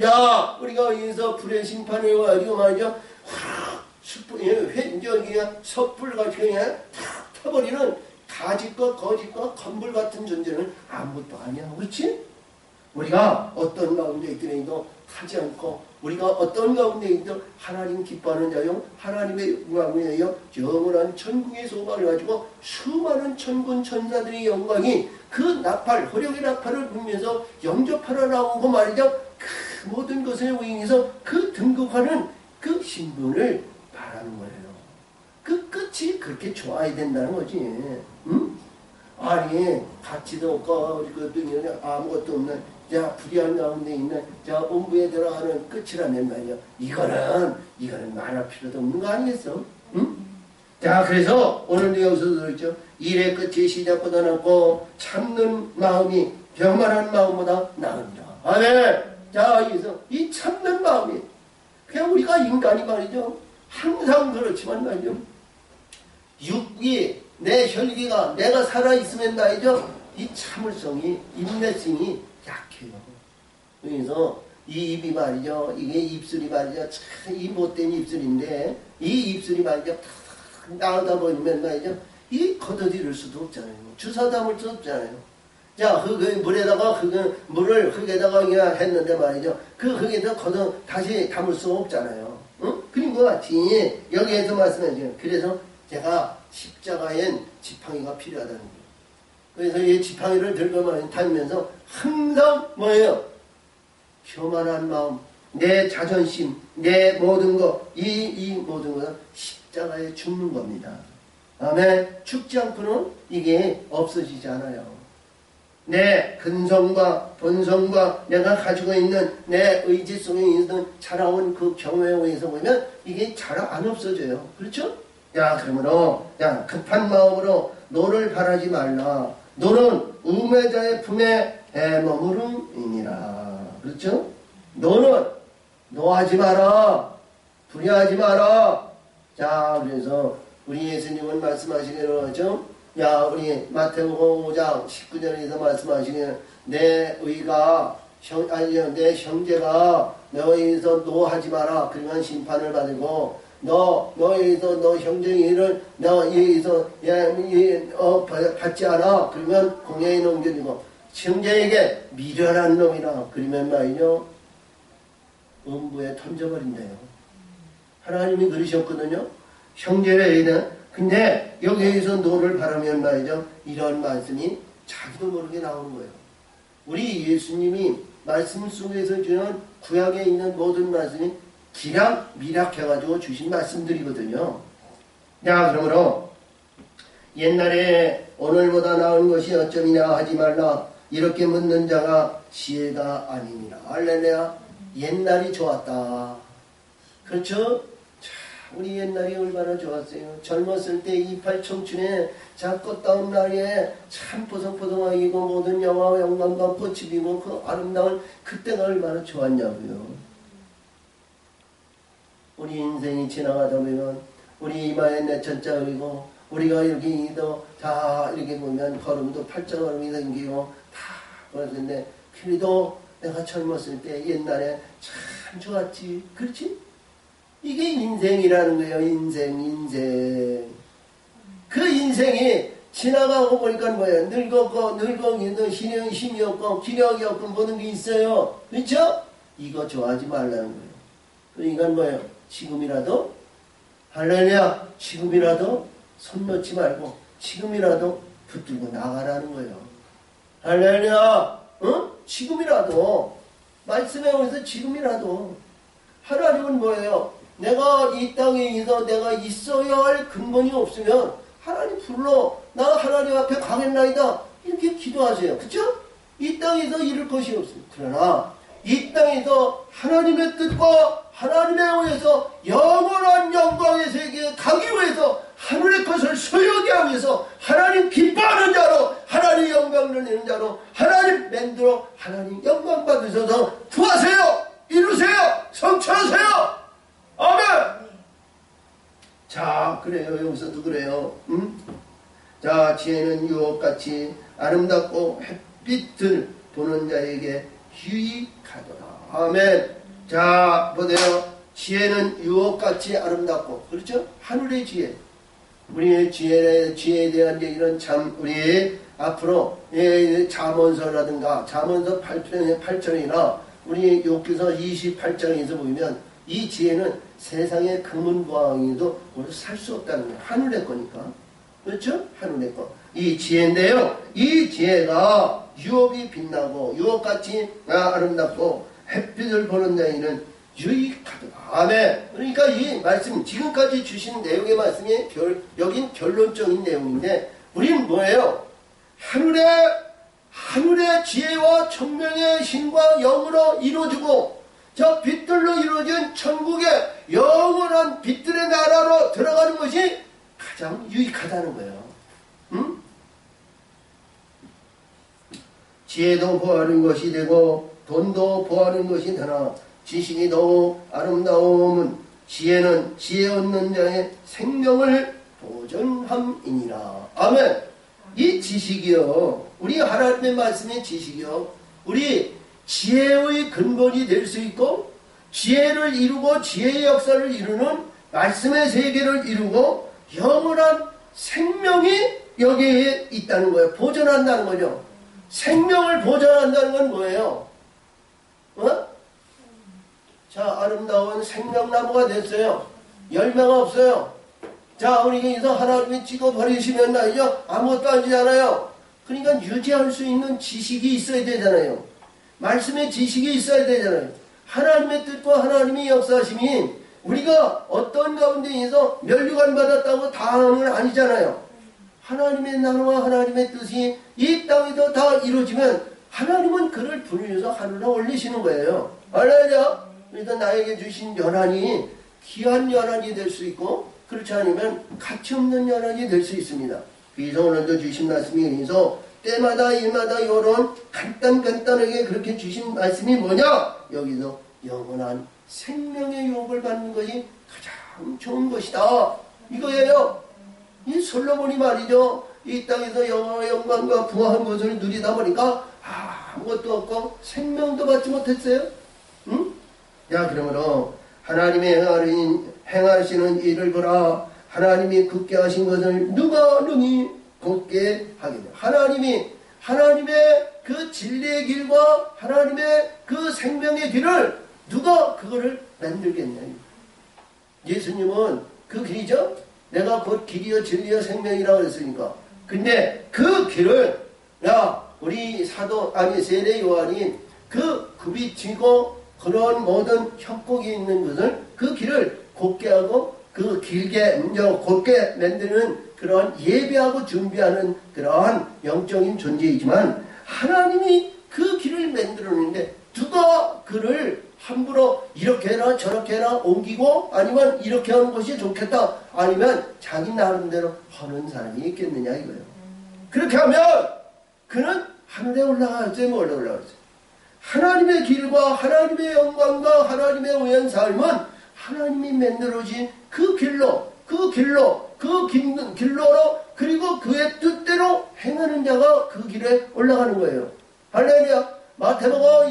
야 우리가 여기서 불의 심판을 가지고 말이죠. 섭불같이 그냥 탁 타버리는 가짓과 거짓과 건불 같은 존재는 아무것도 아니야. 그렇지? 우리가 어떤 가운데 있더라도 하지 않고 우리가 어떤 가운데 있든 하나님 기뻐하는 자요 하나님의 영광이요 영원한 천국의 소망을 가지고 수많은 천군 천사들의 영광이 그 나팔 호령의 나팔을 불면서 영접하러 나오고 말이죠. 그 모든 것을 위해서 그 등극하는 그 신분을 바라는 거예요. 그 끝이 그렇게 좋아야 된다는 거지. 응? 아니 가치도 없고 아무것도 없는 자 불의한 가운데 있는 자 본부에 들어가는 끝이라면 말이야. 이거는 말할 필요도 없는 거 아니겠어? 응? 자 그래서 오늘 여기서 들었죠. 일의 끝이 시작보다 낫고 참는 마음이 병만한 마음보다 나으니라. 아멘. 자 여기서 이 참는 마음이 그냥 우리가 인간이 말이죠. 항상 그렇지만 말이죠. 육이 내 혈기가 내가 살아있으면 말이죠. 이 참을성이 인내성이 약해요. 그래서 이 입이 말이죠. 이게 입술이 말이죠. 참 이 못된 입술인데 이 입술이 말이죠. 나오다 보면 말이죠. 이 걷어들일 수도 없잖아요. 주사 담을 수 없잖아요. 자, 물에다가 물을 흙에다가 그냥 했는데 말이죠. 그 흙에다 다시 담을 수 없잖아요. 응? 그런 것 같이 여기에서 말씀하죠. 그래서 제가 십자가엔 지팡이가 필요하다는 거예요. 그래서 이 지팡이를 들고 다니면서 항상 뭐예요? 교만한 마음, 내 자존심, 내 모든 것, 이 모든 것은 십자가에 죽는 겁니다. 아멘. 죽지 않고는 이게 없어지지 않아요. 내 근성과 본성과 내가 가지고 있는 내 의지 속에 있는 자라온 그 경우에 의해서 보면 이게 잘 안 없어져요. 그렇죠? 야, 그러므로 야 급한 마음으로 노를 바라지 말라. 노는 우매자의 품에 머무름이니라. 그렇죠? 노는 노하지 마라. 불의하지 마라. 자, 그래서 우리 예수님은 말씀하시기로 하죠. 야, 우리 마태복음 5장 19절에서 말씀하시기를 내 의가 내 형제가 너희에서 노하지 마라. 그러면 심판을 받고 너희에서 너 형제의 일을 너희에서 받지 않아. 그러면 공회에 넘겨지고 형제에게 미련한 놈이라. 그러면 말이죠. 음부에 던져버린대요. 하나님이 그러셨거든요. 형제에게는. 근데 여기에서 노를 바라면 말이죠. 이런 말씀이 자기도 모르게 나오는 거예요. 우리 예수님이 말씀 속에서 주는 구약에 있는 모든 말씀이 미락해가지고 주신 말씀들이거든요. 야, 그러므로 옛날에 오늘보다 나은 것이 어쩌미냐 하지 말라. 이렇게 묻는 자가 지혜가 아니니라. 할렐루야. 옛날이 좋았다. 그렇죠? 우리 옛날이 얼마나 좋았어요. 젊었을 때 이팔 청춘에 자 꽃다운 날에 참 보송보송하고 모든 영화와 영광과 꽃이 피고 그 아름다운 그때가 얼마나 좋았냐고요. 우리 인생이 지나가다 보면 우리 이마에 내천자 그리고 우리가 이렇게 다 이렇게 보면 걸음도 팔자걸음이 생기고 다 그러는데 그래도 내가 젊었을 때 옛날에 참 좋았지. 그렇지? 이게 인생이라는 거예요. 인생. 그 인생이 지나가고 보니까 뭐예요? 늙고 힘이 없고 기력이 없고 모든 게 있어요. 그렇죠? 이거 좋아하지 말라는 거예요. 그러니까 뭐예요? 지금이라도 할렐루야. 지금이라도 손 놓지 말고 지금이라도 붙들고 나가라는 거예요. 할렐루야. 응? 지금이라도 말씀에 의해서 지금이라도 하나님은 뭐예요? 내가 이 땅에 내가 있어야 할 근본이 없으면 하나님 불러 나 하나님 앞에 가겠나이다 이렇게 기도하세요. 그쵸? 이 땅에서 이룰 것이 없습니다. 그러나 이 땅에서 하나님의 뜻과 하나님에 의해서 영원한 영광의 세계에 가기 위해서 하늘의 것을 소유하기 위해서 하나님 기뻐하는 자로 하나님 영광을 내는 자로 하나님 만들어 하나님 영광 받으셔서 구하세요. 이루세요. 성취하세요. 아멘. 자, 그래요. 여기서도 그래요. 자, 지혜는 유혹같이 아름답고 햇빛을 보는 자에게 유익하더라. 아멘. 자, 보세요. 지혜는 유혹같이 아름답고, 그렇죠? 하늘의 지혜. 우리 지혜에 대한 얘기는 참 우리 앞으로 잠언서라든가 잠언서 8절이나 우리 욥기서 28장에서 보면 이 지혜는 세상의 금은보화에도 살 수 없다는 거예요. 하늘의 거니까. 그렇죠? 하늘의 거. 이 지혜인데요. 이 지혜가 유업이 빛나고 유업같이 아름답고 햇빛을 보는 데에는 유익하다. 아멘. 그러니까 이 말씀 지금까지 주신 내용의 말씀이 여긴 결론적인 내용인데 우리는 뭐예요? 하늘의 지혜와 천명의 힘과 영으로 이루어지고 저 빛들로 이루어진 천국의 영원한 빛들의 나라로 들어가는 것이 가장 유익하다는 거예요. 응? 지혜도 보하는 것이 되고 돈도 보하는 것이 되나 지식이 더욱 아름다움은 지혜는 지혜 얻는 자의 생명을 보전함이니라. 아멘. 이 지식이요, 우리 하나님의 말씀의 지식이요, 우리 지혜의 근본이 될 수 있고 지혜를 이루고 지혜의 역사를 이루는 말씀의 세계를 이루고 영원한 생명이 여기에 있다는 거예요. 보존한다는 거죠. 생명을 보존한다는 건 뭐예요? 자, 아름다운 생명나무가 됐어요. 열매가 없어요. 자, 우리 여기서 하나님이 찍어버리시면 나이죠? 아무것도 안 되잖아요. 그러니까 유지할 수 있는 지식이 있어야 되잖아요. 말씀의 지식이 있어야 되잖아요. 하나님의 뜻과 하나님의 역사심이 우리가 어떤 가운데에서 면류관 받았다고 다음은 아니잖아요. 하나님의 나라와 하나님의 뜻이 이 땅에도 다 이루어지면 하나님은 그를 부르셔서 하늘에 올리시는 거예요. 알라죠? 그래서 나에게 주신 연한이 귀한 연한이 될 수 있고 그렇지 않으면 가치 없는 연한이 될 수 있습니다. 그래서 오늘도 주신 말씀이 그래서 때마다 일마다 이런 간단하게 그렇게 주신 말씀이 뭐냐? 여기서 영원한 생명의 유업을 받는 것이 가장 좋은 것이다. 이거예요. 이 솔로몬이 말이죠. 이 땅에서 영광과 부화한 것을 누리다 보니까 아무것도 없고 생명도 받지 못했어요. 응? 야, 그러므로 하나님의 행하시는 일을 보라. 하나님이 굳게 하신 것을 누가 능히 굳게 하겠냐. 하나님의 그 진리의 길과 하나님의 그 생명의 길을 누가 그거를 만들겠냐. 예수님은 그 길이죠. 내가 곧 길이요 진리요 생명이라고 했으니까. 근데 그 길을 우리 세례 요한이 그 굽이 쥐고 그런 모든 협곡이 있는 것을 그 길을 곧게 하고 그 길게 곧게 만드는 그런 예배하고 준비하는 그러한 영적인 존재이지만 하나님이 그 길을 만들었는데 누가 그를 함부로 이렇게 해라 저렇게 해라 옮기고 아니면 이렇게 하는 것이 좋겠다 아니면 자기 나름대로 하는 사람이 있겠느냐 이거예요. 그렇게 하면 그는 하늘에 올라가야지 뭐 올라가야지. 하나님의 길과 하나님의 영광과 하나님의 의한 삶은 하나님이 만들어진 그 길로 그리고 그의 뜻대로 행하는 자가 그 길에 올라가는 거예요. 할렐루야. 마태복음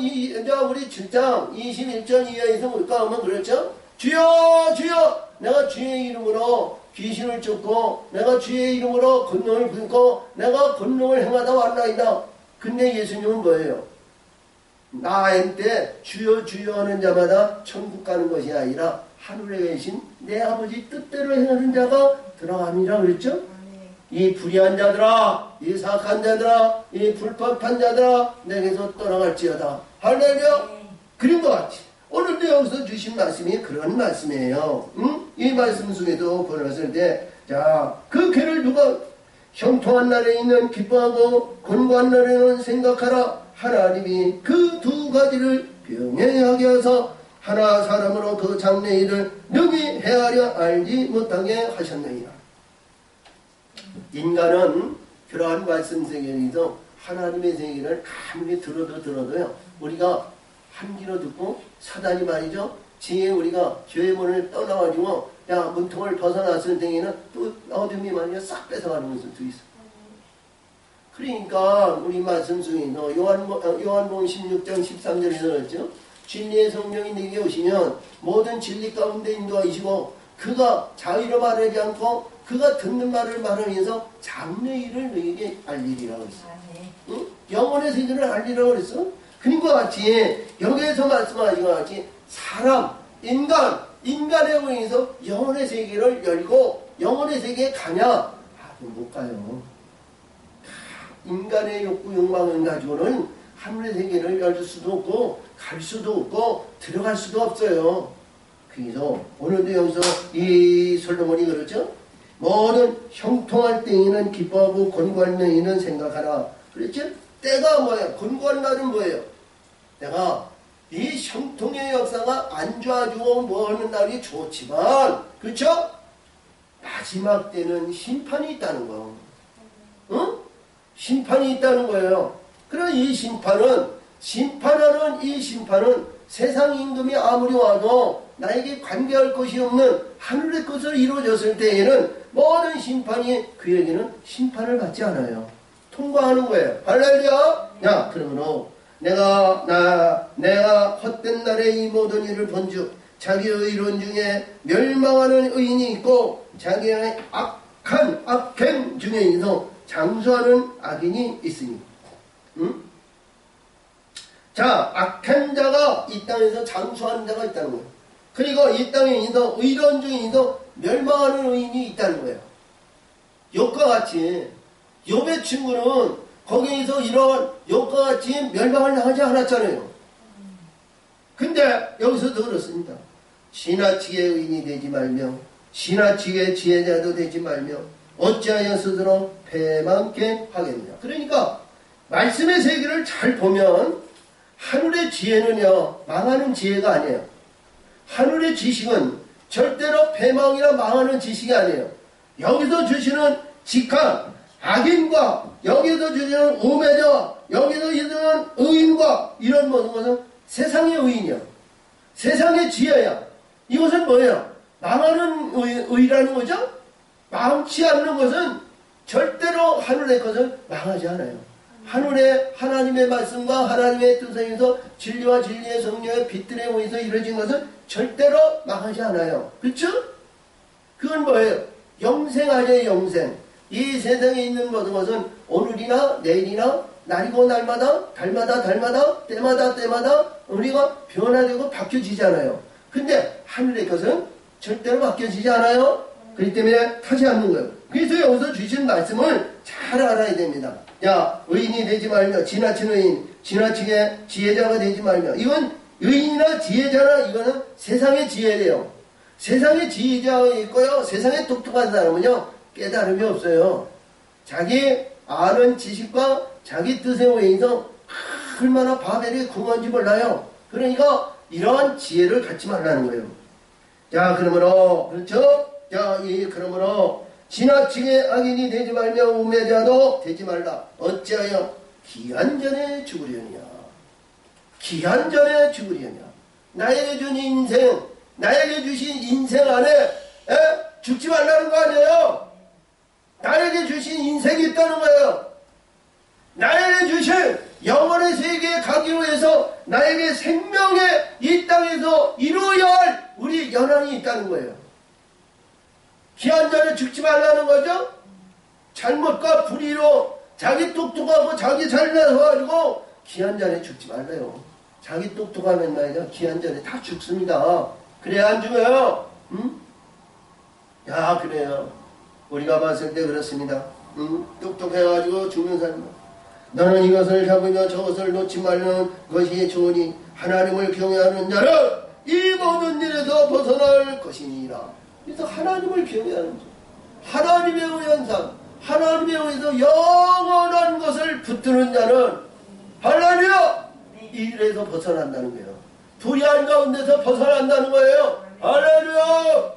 우리 7장 21절 이하에서 뭘까 하면 그렇죠. 주여 주여 내가 주의 이름으로 귀신을 쫓고 내가 주의 이름으로 권능을 부리고 내가 권능을 행하다 왔나이다. 근데 예수님은 뭐예요? 나한테 주여 주여 하는 자마다 천국 가는 것이 아니라 하늘에 계신 내 아버지 뜻대로 행하는 자가 들어갑니다. 그랬죠? 이 불의한 자들아, 이 사악한 자들아, 이 불법한 자들아 내게서 떠나갈지어다. 할렐루야. 그런 것 같이 오늘도 여기서 주신 말씀이 그런 말씀이에요. 응? 이 말씀 속에도 보았을 때 자, 그 길을 누가 형통한 날에 있는 기뻐하고 곤고한 날에는 생각하라. 하나님이 그 두 가지를 병행하게 하사 하나 사람으로 그 장래 일을 능히 헤아려 알지 못하게 하셨느니라. 인간은 그러한 말씀 세계에서 하나님의 세계를 아무리 들어도요 우리가 한 귀로 듣고 사단이 말이죠 지혜 우리가 죄의 문을 떠나가지고 문통을 벗어났을 때에는 또 어둠이 말이야 싹 뺏어가는 것을 또 있어. 그러니까 우리 말씀 중에서 요한복음 16장 13절에서 그랬죠. 진리의 성령이 내게 오시면 모든 진리 가운데 인도하시고 그가 자의로 말하지 않고 그가 듣는 말을 말하면서 장래 일을 너에게 알리리라고 했어. 응? 영혼의 세계를 알리라고 그랬어. 그림과 같이 여기에서 말씀하신 것 같이 사람, 인간에 의해서 영혼의 세계를 열고 영혼의 세계에 가냐? 못 가요. 인간의 욕구, 욕망을 가지고는 하늘의 세계를 열 수도 없고 갈 수도 없고 들어갈 수도 없어요. 그래서 오늘도 여기서 이 솔로몬이 그렇죠? 모든 형통할 때에는 기뻐하고 곤고할 때에는 생각하라. 그랬죠? 때가 뭐예요? 곤고한 날은 뭐예요? 내가 이 형통의 역사가 안 좋아지고 뭐 하는 날이 좋지만, 그렇죠? 마지막 때는 심판이 있다는 거. 응? 심판이 있다는 거예요. 그럼 이 심판하는 이 심판은 세상 임금이 아무리 와도 나에게 관계할 것이 없는 하늘의 것을 이루어졌을 때에는 모든 심판이 그에게는 심판을 받지 않아요. 통과하는 거예요. 할렐루야! 야, 그러므로 내가 헛된 날에 이 모든 일을 본즉 자기의 의론 중에 멸망하는 의인이 있고 자기의 악행 중에서 장수하는 악인이 있으니. 응? 자, 악한 자가 이 땅에서 장수하는 자가 있다는 거예요. 그리고 이 땅에 있어 의론 중에 있어 멸망하는 의인이 있다는 거예요. 욥과 같이 욥의 친구는 거기에서 이런 욥과 같이 멸망을 당하지 않았잖아요. 근데 여기서도 그렇습니다. 지나치게 의인이 되지 말며 지나치게 지혜자도 되지 말며 어찌하여 스스로 패망케 하겠느냐. 그러니까 말씀의 세계를 잘 보면 하늘의 지혜는요 망하는 지혜가 아니에요. 하늘의 지식은 절대로 패망이나 망하는 지식이 아니에요. 여기서 주시는 직한 악인과 여기서 주시는 우매자와 여기서 주시는 의인과 이런 모든 것은 세상의 의인이야. 세상의 지혜야. 이것은 뭐예요? 망하는 의라는 거죠? 망치 않는 것은 절대로 하늘의 것은 망하지 않아요. 하늘의 하나님의 말씀과 하나님의 뜻에 의해서 진리와 진리의 성령의 빛들에 의해서 이루어진 것은 절대로 망하지 않아요. 그렇죠? 그건 뭐예요? 영생 아니에요. 영생. 이 세상에 있는 모든 것은 오늘이나 내일이나 날이고 날마다 달마다 때마다 우리가 변화되고 바뀌어지잖아요. 근데 하늘의 것은 절대로 바뀌어지지 않아요. 그렇기 때문에 타지 않는 거예요. 그래서 여기서 주신 말씀을 잘 알아야 됩니다. 야, 의인이 되지 말며 지나친 의인, 지나치게 지혜자가 되지 말며. 이건 의인이나 지혜자나 이거는 세상의 지혜래요. 세상의 지혜자가 있고요. 세상에 똑똑한 사람은요 깨달음이 없어요. 자기 아는 지식과 자기 뜻에 의해서 얼마나 바벨이 궁한지 몰라요. 그러니까 이러한 지혜를 갖지 말라는 거예요. 자, 그러므로 그렇죠? 자, 그러므로 지나치게 악인이 되지 말며 우매자도 되지 말라. 어찌하여 기한전에 죽으려냐. 기한전에 죽으려냐. 나에게 준 인생, 나에게 주신 인생 안에 죽지 말라는 거 아니에요. 나에게 주신 인생이 있다는 거예요. 나에게 주신 영원의 세계에 가기 위해서 나에게 생명의 이 땅에서 이루어야 할 우리 연한이 있다는 거예요. 기한전에 죽지 말라는 거죠. 잘못과 불의로 자기 똑똑하고 자기 잘나서 가지고 기한전에 죽지 말래요. 자기 똑똑하면 말이야 기한전에 다 죽습니다. 그래야 안 죽어요. 응? 야, 그래요. 우리가 봤을 때 그렇습니다. 응? 똑똑해가지고 죽는 사람. 너는 이것을 잡으며 저것을 놓지 말는 것이 좋으니 하나님을 경외하는 자는 이 모든 일에서 벗어날 것이니라. 그래서 하나님을 경외하는 자, 하나님에 의한 삶, 하나님에 의해서 영원한 것을 붙드는 자는 할렐루야! 이 일에서 벗어난다는 거예요. 불의한 가운데서 벗어난다는 거예요. 할렐루야!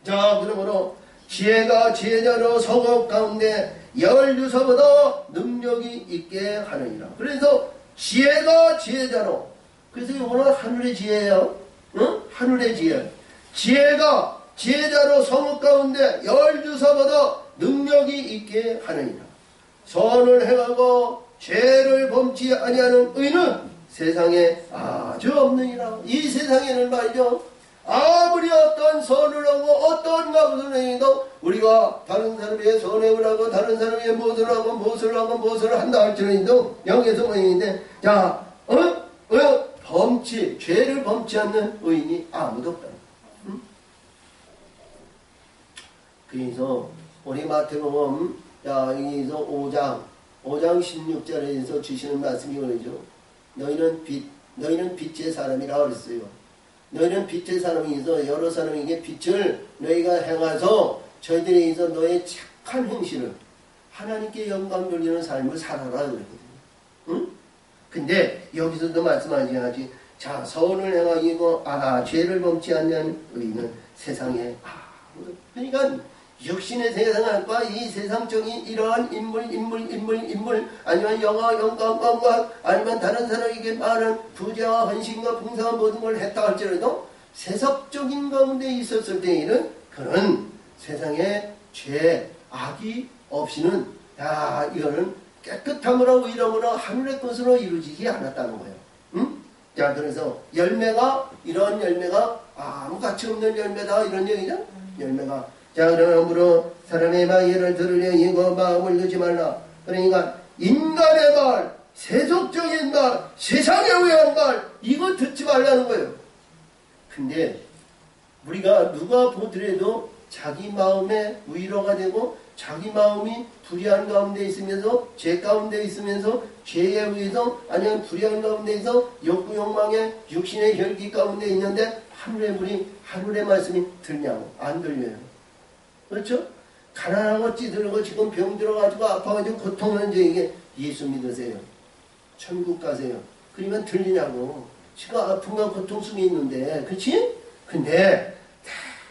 자, 그러므로 지혜가 지혜자로 성업 가운데 열유서보다 능력이 있게 하느니라. 그래서 지혜가 지혜자로. 그래서 이거는 하늘의 지혜예요. 응? 하늘의 지혜. 지혜가 지혜자로 성읍 가운데 열주사보다 능력이 있게 하느니라. 선을 행하고 죄를 범치 아니하는 의는 세상에 아주 없느니라. 이 세상에는 말이죠, 아무리 어떤 선을 하고 어떤 이런 것을 행해도 우리가 다른 사람에게 선행을 하고 다른 사람에게 무엇을 하고 무엇을 한다 할지라도 여기에서 뭐인데 자 죄를 범치 않는 의인이 아무도 없다. 응? 그래서 우리 마태복음 여기서 5장 16절에서 주시는 말씀이 그러죠. 너희는 빛의 사람이라 그랬어요. 너희는 빛의 사람이서 여러 사람에게 빛을 너희가 행하서 저희들에게서 너의 착한 행실을 하나님께 영광 돌리는 삶을 살아라 그랬거든요. 응? 근데 여기서도 말씀하지 자 선을 행하기고 죄를 범치 않는 의인은 세상에 그러니까 육신의 세상과 이 세상적인 이러한 인물 아니면 영광 아니면 다른 사람에게 많은 부자와 헌신과 풍성한 모든 걸 했다 할지라도 세속적인 가운데 있었을 때에는 그는 세상에 죄, 악이 없이는 이거는 깨끗함으로 의로움으로 하늘의 것으로 이루어지지 않았다는 거예요. 응? 자 그래서 이런 열매가 아무 가치 없는 열매다 이런 얘기죠. 열매가 자 그러므로 사람의 말을 들으려 이거 마음을 넣지 말라. 그러니까 인간의 말, 세속적인 말, 세상에 의한 말 이거 듣지 말라는 거예요. 근데 우리가 누가 보더라도 자기 마음에 위로가 되고 자기 마음이 불의한 가운데 있으면서 죄 가운데 있으면서 죄에 의해서 아니면 불의한 가운데 있어 욕구 욕망의 육신의 혈기 가운데 있는데 하늘의 말씀이 들냐고 안 들려요. 그렇죠? 가난하고 찌들고 지금 병 들어가지고 아파가지고 고통하는 이게 예수 믿으세요. 천국 가세요. 그러면 들리냐고. 지금 아픔과 고통 속에 있는데 그렇지? 근데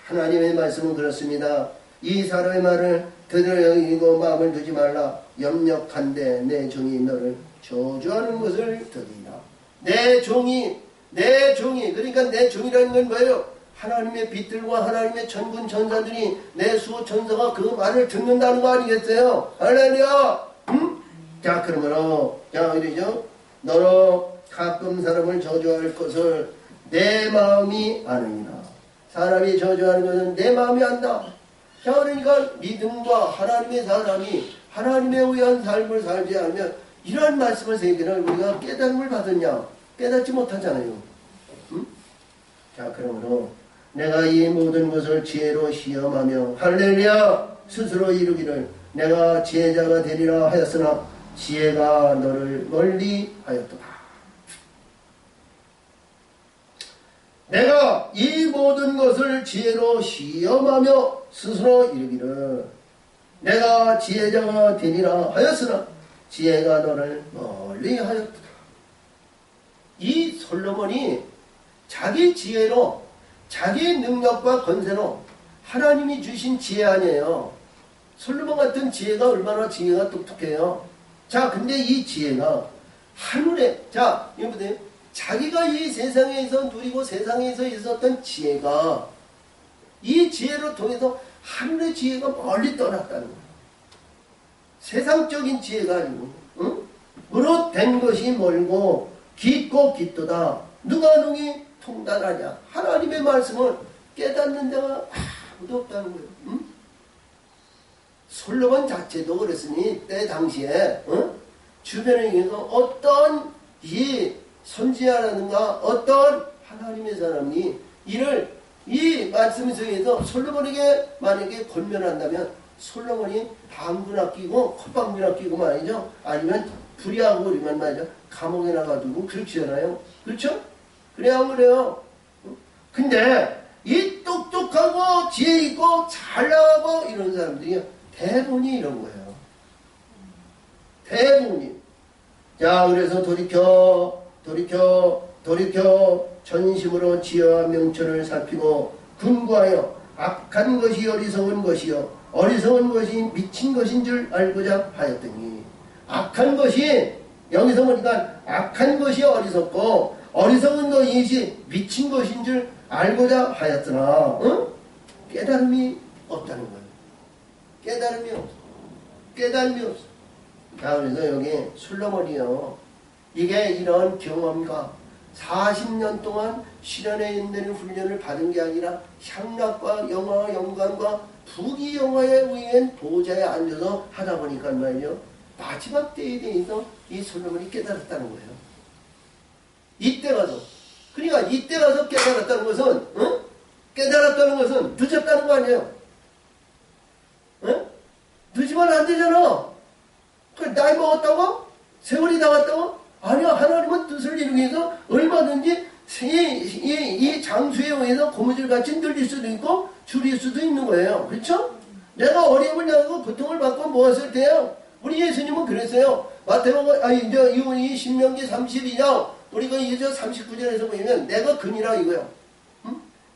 하나님의 말씀은 그렇습니다. 이 사람의 말을 들으려 이고 마음을 두지 말라. 염려한데 내 종이 너를 저주하는 것을 들으리라. 내 종이 그러니까 내 종이라는 건 뭐예요? 하나님의 빛들과 하나님의 천군 천사들이 내 수호 천사가 그 말을 듣는다는 거 아니겠어요? 할렐루야! 응? 자 그러므로 이러죠. 너로 가끔 사람을 저주할 것을 내 마음이 아느니라. 사람이 저주하는 것은 내 마음이 안다. 자 그러니까 믿음과 하나님의 사람이 하나님에 의한 삶을 살지 않으면 이러한 말씀을 새기는 우리가 깨달음을 받았냐? 깨닫지 못하잖아요. 응? 자 그러므로 내가 이 모든 것을 지혜로 시험하며 할렐루야 스스로 이루기를 내가 지혜자가 되리라 하였으나 지혜가 너를 멀리 하였도다. 내가 이 모든 것을 지혜로 시험하며 스스로 이루기를 내가 지혜자가 되리라 하였으나 지혜가 너를 멀리 하였도다. 이 솔로몬이 자기 지혜로 자기 능력과 권세로 하나님이 주신 지혜 아니에요. 솔로몬 같은 지혜가 얼마나 지혜가 똑똑해요. 자 근데 이 지혜가 하늘에 이거 보세요. 자기가 이 세상에서 누리고 세상에서 있었던 지혜가 이 지혜로 통해서 하늘의 지혜가 멀리 떠났다는 거예요. 세상적인 지혜가 아니고 응? 으로 된 것이 멀고 깊고 깊도다. 누가 능히 통달하냐. 하나님의 말씀을 깨닫는 데가 아무도 없다는 거예요. 응? 솔로몬 자체도 그랬으니 때 당시에 주변에 있는 어떤 이 선지자라든가 어떤 하나님의 사람이 이 말씀 속에서 솔로몬에게 만약에 권면한다면 솔로몬이 방구나 끼고 콧방구나 끼고 말이죠. 아니면 불의하고 그러면 말이죠. 감옥에 나가두고 그렇잖아요. 그렇죠? 그래야 안 그래요? 근데 이 똑똑하고 지혜 있고 잘 나가고 이런 사람들이 대부분이 이런 거예요. 대부분이. 자 그래서 돌이켜 전심으로 지혜와 명철을 살피고 근거하여 악한 것이 어리석은 것이요 어리석은 것이 미친 것인 줄 알고자 하였더니 악한 것이 여기서 보니까 악한 것이 어리석고 어리석은 것이 미친 것인 줄 알고자 하였으나 깨달음이 없다는 거예요. 깨달음이 없어. 자 그래서 여기 솔로몬이요. 이게 이런 경험과 40년 동안 실현에 있는 훈련을 받은 게 아니라 향락과 영화, 영광과 부귀영화에 의한 보좌에 앉아서 하다 보니까 말이죠. 마지막 때에 대해서 이 솔로몬이 깨달았다는 거예요. 이때 가서. 그러니까 이때 가서 깨달았다는 것은, 깨달았다는 것은 늦었다는 거 아니에요. 늦으면 안 되잖아. 나이 먹었다고? 세월이 나갔다고? 아니요. 하나님은 뜻을 이루기 위해서 얼마든지 이 장수에 의해서 고무줄같이 늘릴 수도 있고 줄일 수도 있는 거예요. 그렇죠? 내가 어려움을 당하고 고통을 받고 모았을 때요. 우리 예수님은 그랬어요. 이 신명기 32장 우리가 이제 39절에서 보면 내가 근이라 이거예요.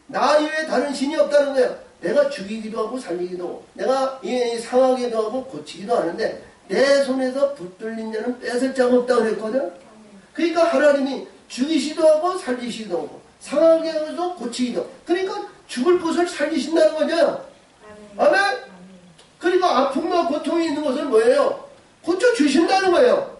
나 이외에 다른 신이 없다는 거예요. 내가 죽이기도 하고 살리기도 하고 내가 상하기도 하고 고치기도 하는데 내 손에서 붙들린 자는 뺏을 자가 없다고 그랬거든. 그러니까 하나님이 죽이시도 하고 살리시도 하고 상하게 하면서 고치기도 하고 그러니까 죽을 것을 살리신다는 거죠. 아멘. 그러니까 아픔과 고통이 있는 것은 뭐예요? 고쳐주신다는 거예요.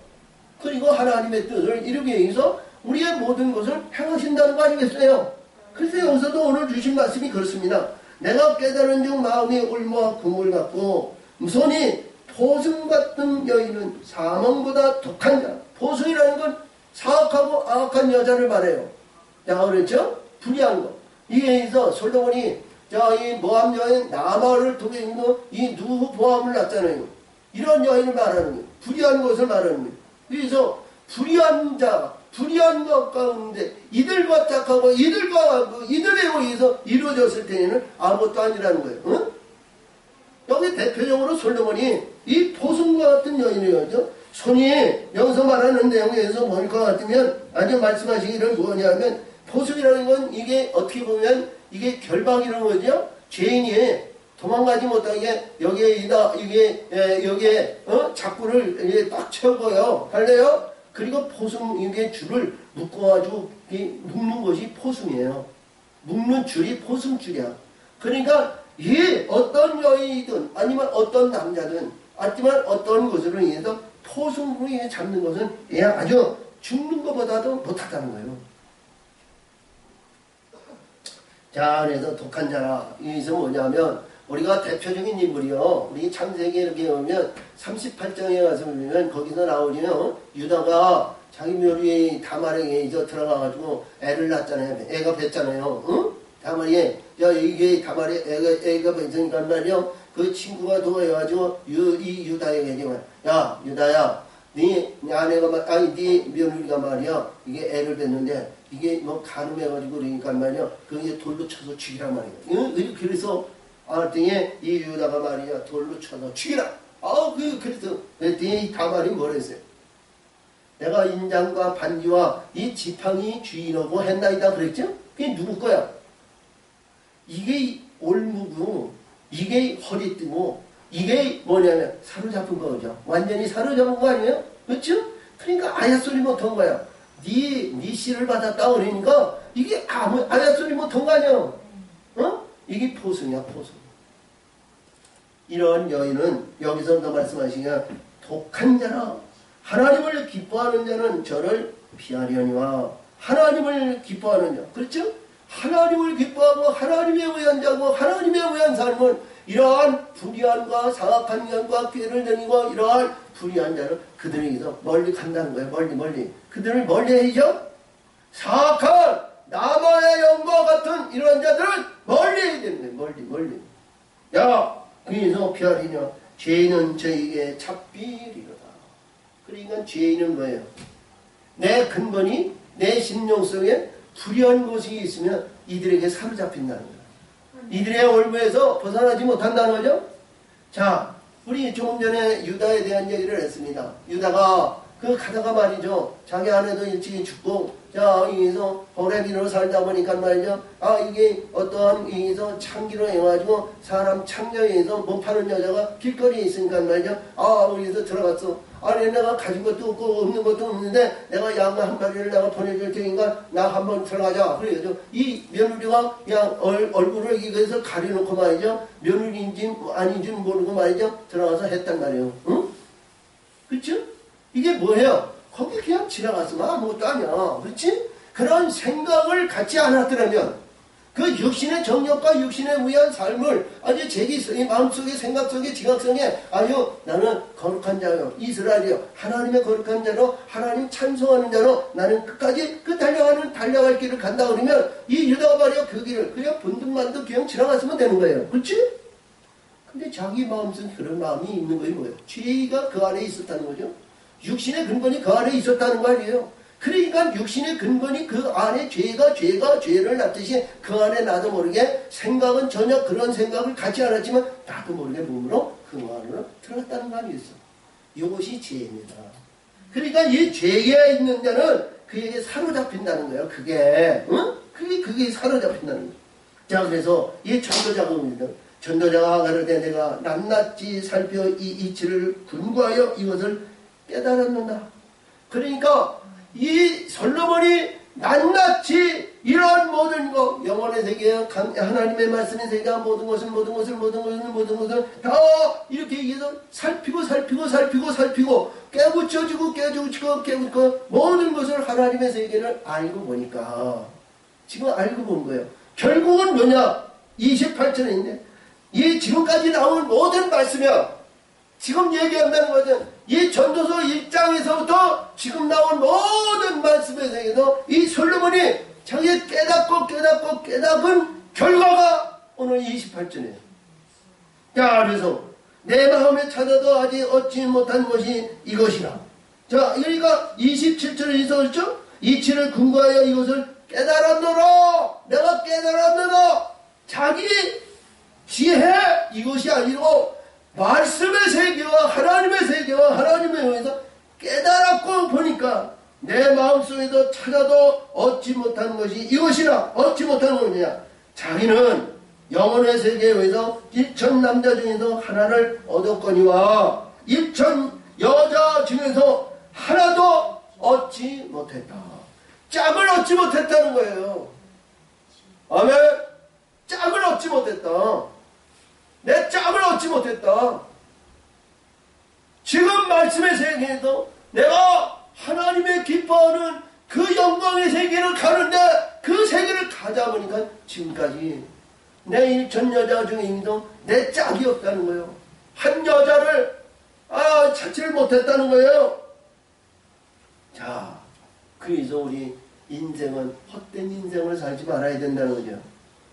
그리고 하나님의 뜻을 이루기 위해서 우리의 모든 것을 행하신다는 거 아니겠어요? 그래서 여기서도 오늘 주신 말씀이 그렇습니다. 내가 깨달은 중 마음이 울모와 금을 갖고 손이 포승 같은 여인은 사망보다 독한 자. 포승이라는 건 사악하고 악한 여자를 말해요. 자, 그렇죠? 불의한 거. 이에 있어 솔로몬이 이 모함 여인 나마를 통해 있는 이 누후 보함을 낳잖아요. 이런 여인을 말하는 거예요. 불의한 것을 말하는 거예요. 그래서 불의한 자, 불의한 것 가운데 이들과 착하고 이들에 의해서 이루어졌을 때에는 아무것도 아니라는 거예요. 응? 여기 대표적으로 솔로몬이 이 포승과 같은 여인이죠. 손이 여기서 말하는 내용에서 뭘 것 같으면 아주 말씀하시기를 뭐냐면 포승이라는 건 이게 어떻게 보면 이게 결박이라는 거죠. 죄인이 도망가지 못하게 여기에 자꾸를 이게 딱 채우고요. 할래요? 그리고 포승 이게 줄을 묶어가지고 묶는 것이 포승이에요. 묶는 줄이 포승줄이야. 그러니까 이 어떤 여인이든 아니면 어떤 남자든 아니면 어떤 것으로 인해서 포승으로 인해 잡는 것은 그냥 아주 죽는 것보다도 못하다는 거예요. 자, 그래서 독한 자라. 이것은 뭐냐면 우리가 대표적인 인물이요. 우리 창세기 이렇게 보면 38장에 가서 보면 거기서 나오죠. 유다가 자기 묘리 다말에게 들어가가지고 애를 낳잖아요. 애가 뵀잖아요. 응? 다말이 이게 다말이 애가 뵀으니까 말이요. 그 친구가 도와가지고 이 유다에게 야 유다야 네 아내가 네 며느리가 말이야 이게 애를 뵀는데 이게 뭐 가늠해가지고 그러니까 말이야 그게 돌로 쳐서 죽이란 말이야. 응? 그래서 알았더니 이 유다가 말이야 돌로 쳐서 죽이라. 그래서 이 다말이 뭐랬어요? 내가 인장과 반지와 이 지팡이 주인하고 했나이다 그랬죠? 그게 누구 거야? 이게 올무고 이게 허리띠고 이게 뭐냐면 사로잡은 거죠. 완전히 사로잡은 거 아니에요? 그렇죠? 그러니까 아야 소리 못한 거야. 네 씨를 받았다 그러니까 이게 아무 아야 소리 못한 거 아니야? 이게 포승이야 포승. 이런 여인은 여기서도 말씀하시냐 독한 자라. 하나님을 기뻐하는 자는 저를 피하려니와 하나님을 기뻐하는 자. 그렇죠? 하나님을 기뻐하고 하나님에 의한 자고 하나님에 의한 삶은 이러한 불의함과 사악한 년과 꾀를 내리고 이러한 불의한 자는 그들에게서 멀리 간다는 거예요. 멀리. 그들을 멀리 해야죠. 사악한 나만의 영과 같은 이러한 자들은 멀리 해야 되는 거예요. 멀리. 야, 그래서 피하리냐. 죄인은 저에게 잡히리로다. 그러니까 죄인은 뭐예요? 내 근본이 내 심령 속에 불의한 것이 있으면 이들에게 사로잡힌다는 거예요. 이들의 올무에서 벗어나지 못한다는 거죠. 자, 우리 조금 전에 유다에 대한 얘기를 했습니다. 유다가 가다가 말이죠. 자기 아내도 일찍 죽고 자 여기서 호렙인으로 살다 보니까 말이죠. 이게 어떠한 여기서 창기로 해가지고 사람 창녀에서 못 파는 여자가 길거리에 있으니까 말이죠. 여기서 들어갔어. 아니 내가 가진 것도 없고 없는 것도 없는데 내가 양 한 마리를 내가 보내줄 테니까 나 한번 들어가자. 그래가지고 이 며느리가 그냥 얼굴을 이거에서 가려놓고 말이죠. 며느리인지 아닌지 모르고 말이죠. 들어가서 했단 말이에요. 응? 그쵸? 이게 뭐예요? 거기 그냥 지나갔으면 아무것도 아니야. 그렇지? 그런 생각을 갖지 않았더라면 그 육신의 정욕과 육신에 의한 삶을 아주 이 마음속에 생각 속에 지각 속에 아유 나는 거룩한 자요 이스라엘이요 하나님의 거룩한 자로 하나님 찬송하는 자로 나는 끝까지 그 달려갈 길을 간다 그러면 이 유다가 말이야 그 길을 그냥 본등만도 그냥 지나갔으면 되는 거예요. 그렇지? 근데 자기 마음속에 그런 마음이 있는 거예요. 뭐예요? 죄가 그 안에 있었다는 거죠. 육신의 근본이 그 안에 있었다는 거 아니에요. 그러니까 육신의 근본이 그 안에 죄가 죄를 낳듯이 그 안에 나도 모르게 생각은 전혀 그런 생각을 갖지 않았지만 나도 모르게 몸으로 그 안으로 들어갔다는 거 아니겠어. 이것이 죄입니다. 그러니까 이 죄에 있는 자는 그에게 사로잡힌다는 거예요. 그게 응? 그게 사로잡힌다는 거예요. 자 그래서 이 전도자가 옵니다. 전도자가 가로되 내가 낱낱이 살펴 이 이치를 근거하여 이것을 깨달았는다. 그러니까 이 솔로몬이 낱낱이 이러한 모든 것 영혼의 세계 하나님의 말씀의 세계 모든 것을 다 이렇게 얘기해서 살피고 깨부쳐지고 모든 것을 하나님의 세계를 알고 보니까 지금 알고 본 거예요. 결국은 뭐냐 28절인데 이 지금까지 나온 모든 말씀이야. 지금 얘기한다는 것은 이 전도서 1장에서부터 지금 나온 모든 말씀에 대해서 이 솔로몬이 자기 깨닫은 결과가 오늘 28절이에요. 자, 그래서 내 마음에 찾아도 아직 얻지 못한 것이 이것이라. 자, 그러니까 27절에서 그렇죠? 이치를 근거하여 이것을 깨달았노라. 내가 깨달았노라. 자기 지혜 이것이 아니고 말씀의 세계와 하나님의 세계와 하나님의 의해서 깨달았고 보니까 내 마음속에서 찾아도 얻지 못한 것이 이것이라. 얻지 못한 것이냐 자기는 영혼의 세계에 의해서 1천 남자 중에서 하나를 얻었거니와 1천 여자 중에서 하나도 얻지 못했다. 짝을 얻지 못했다는 거예요. 아멘. 짝을 얻지 못했다. 내 짝을 얻지 못했다. 지금 말씀의 세계에서 내가 하나님의 기뻐하는 그 영광의 세계를 가는데 그 세계를 가다 보니까 지금까지 내 1천 여자 중에도 내 짝이 없다는 거예요. 한 여자를 찾지를 못했다는 거예요. 자, 그래서 우리 인생은 헛된 인생을 살지 말아야 된다는 거죠.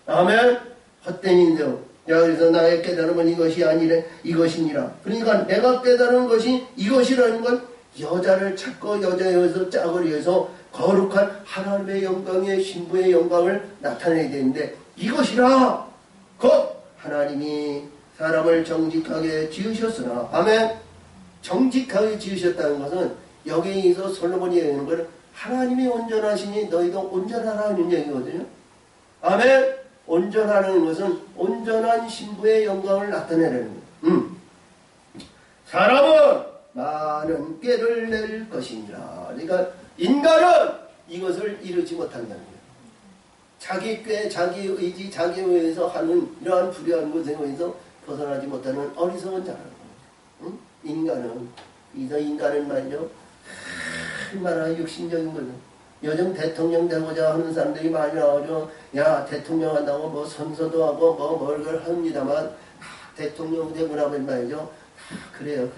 아멘. 헛된 인생. 자, 그래서 나의 깨달음은 이것이 아니래 이것이니라. 그러니까 내가 깨달은 것이 이것이라는 건 여자를 찾고 여자여서 짝을 위해서 거룩한 하나님의 영광의 신부의 영광을 나타내야 되는데 이것이라 곧 하나님이 사람을 정직하게 지으셨으나 아멘. 정직하게 지으셨다는 것은 여기에서 솔로몬이 얘기하는 것은 하나님이 온전하시니 너희도 온전하라는 얘기거든요. 아멘. 온전하는 것은 온전한 신부의 영광을 나타내는 거예요. 사람은 많은 꾀를 낼 것이니라. 그러니까 인간은 이것을 이루지 못한다는 거예요. 자기 꾀, 자기 의지, 자기 의해서 하는 이러한 불의한 것에 의해서 벗어나지 못하는 어리석은 자라는 거예요. 인간은 말이죠. 얼마나 육신적인 거죠. 요즘 대통령 되고자 하는 사람들이 많이 나오죠. 야, 대통령 한다고 뭐 선서도 하고 뭘 합니다만 대통령 되고 나면 말이죠. 그래요.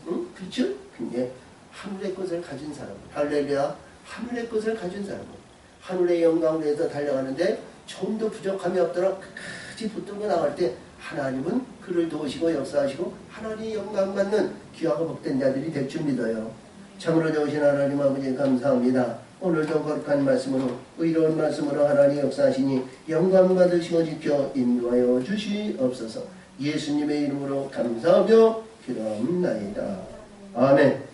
응? 그렇죠? 근데 하늘의 것을 가진 사람, 할렐루야, 하늘의 것을 가진 사람, 하늘의 영광을 위해서 달려가는데 좀도 부족함이 없도록 끝까지 붙들고 나갈 때 하나님은 그를 도우시고 역사하시고 하나님의 영광 받는 귀하고 복된 자들이 될 줄 믿어요. 참으로 좋으신 하나님 아버지 감사합니다. 오늘도 거룩한 말씀으로 의로운 말씀으로 하나님 역사하시니 영광 받으시고 지켜 인도하여 주시옵소서. 예수님의 이름으로 감사하며 기도합나이다. 아멘.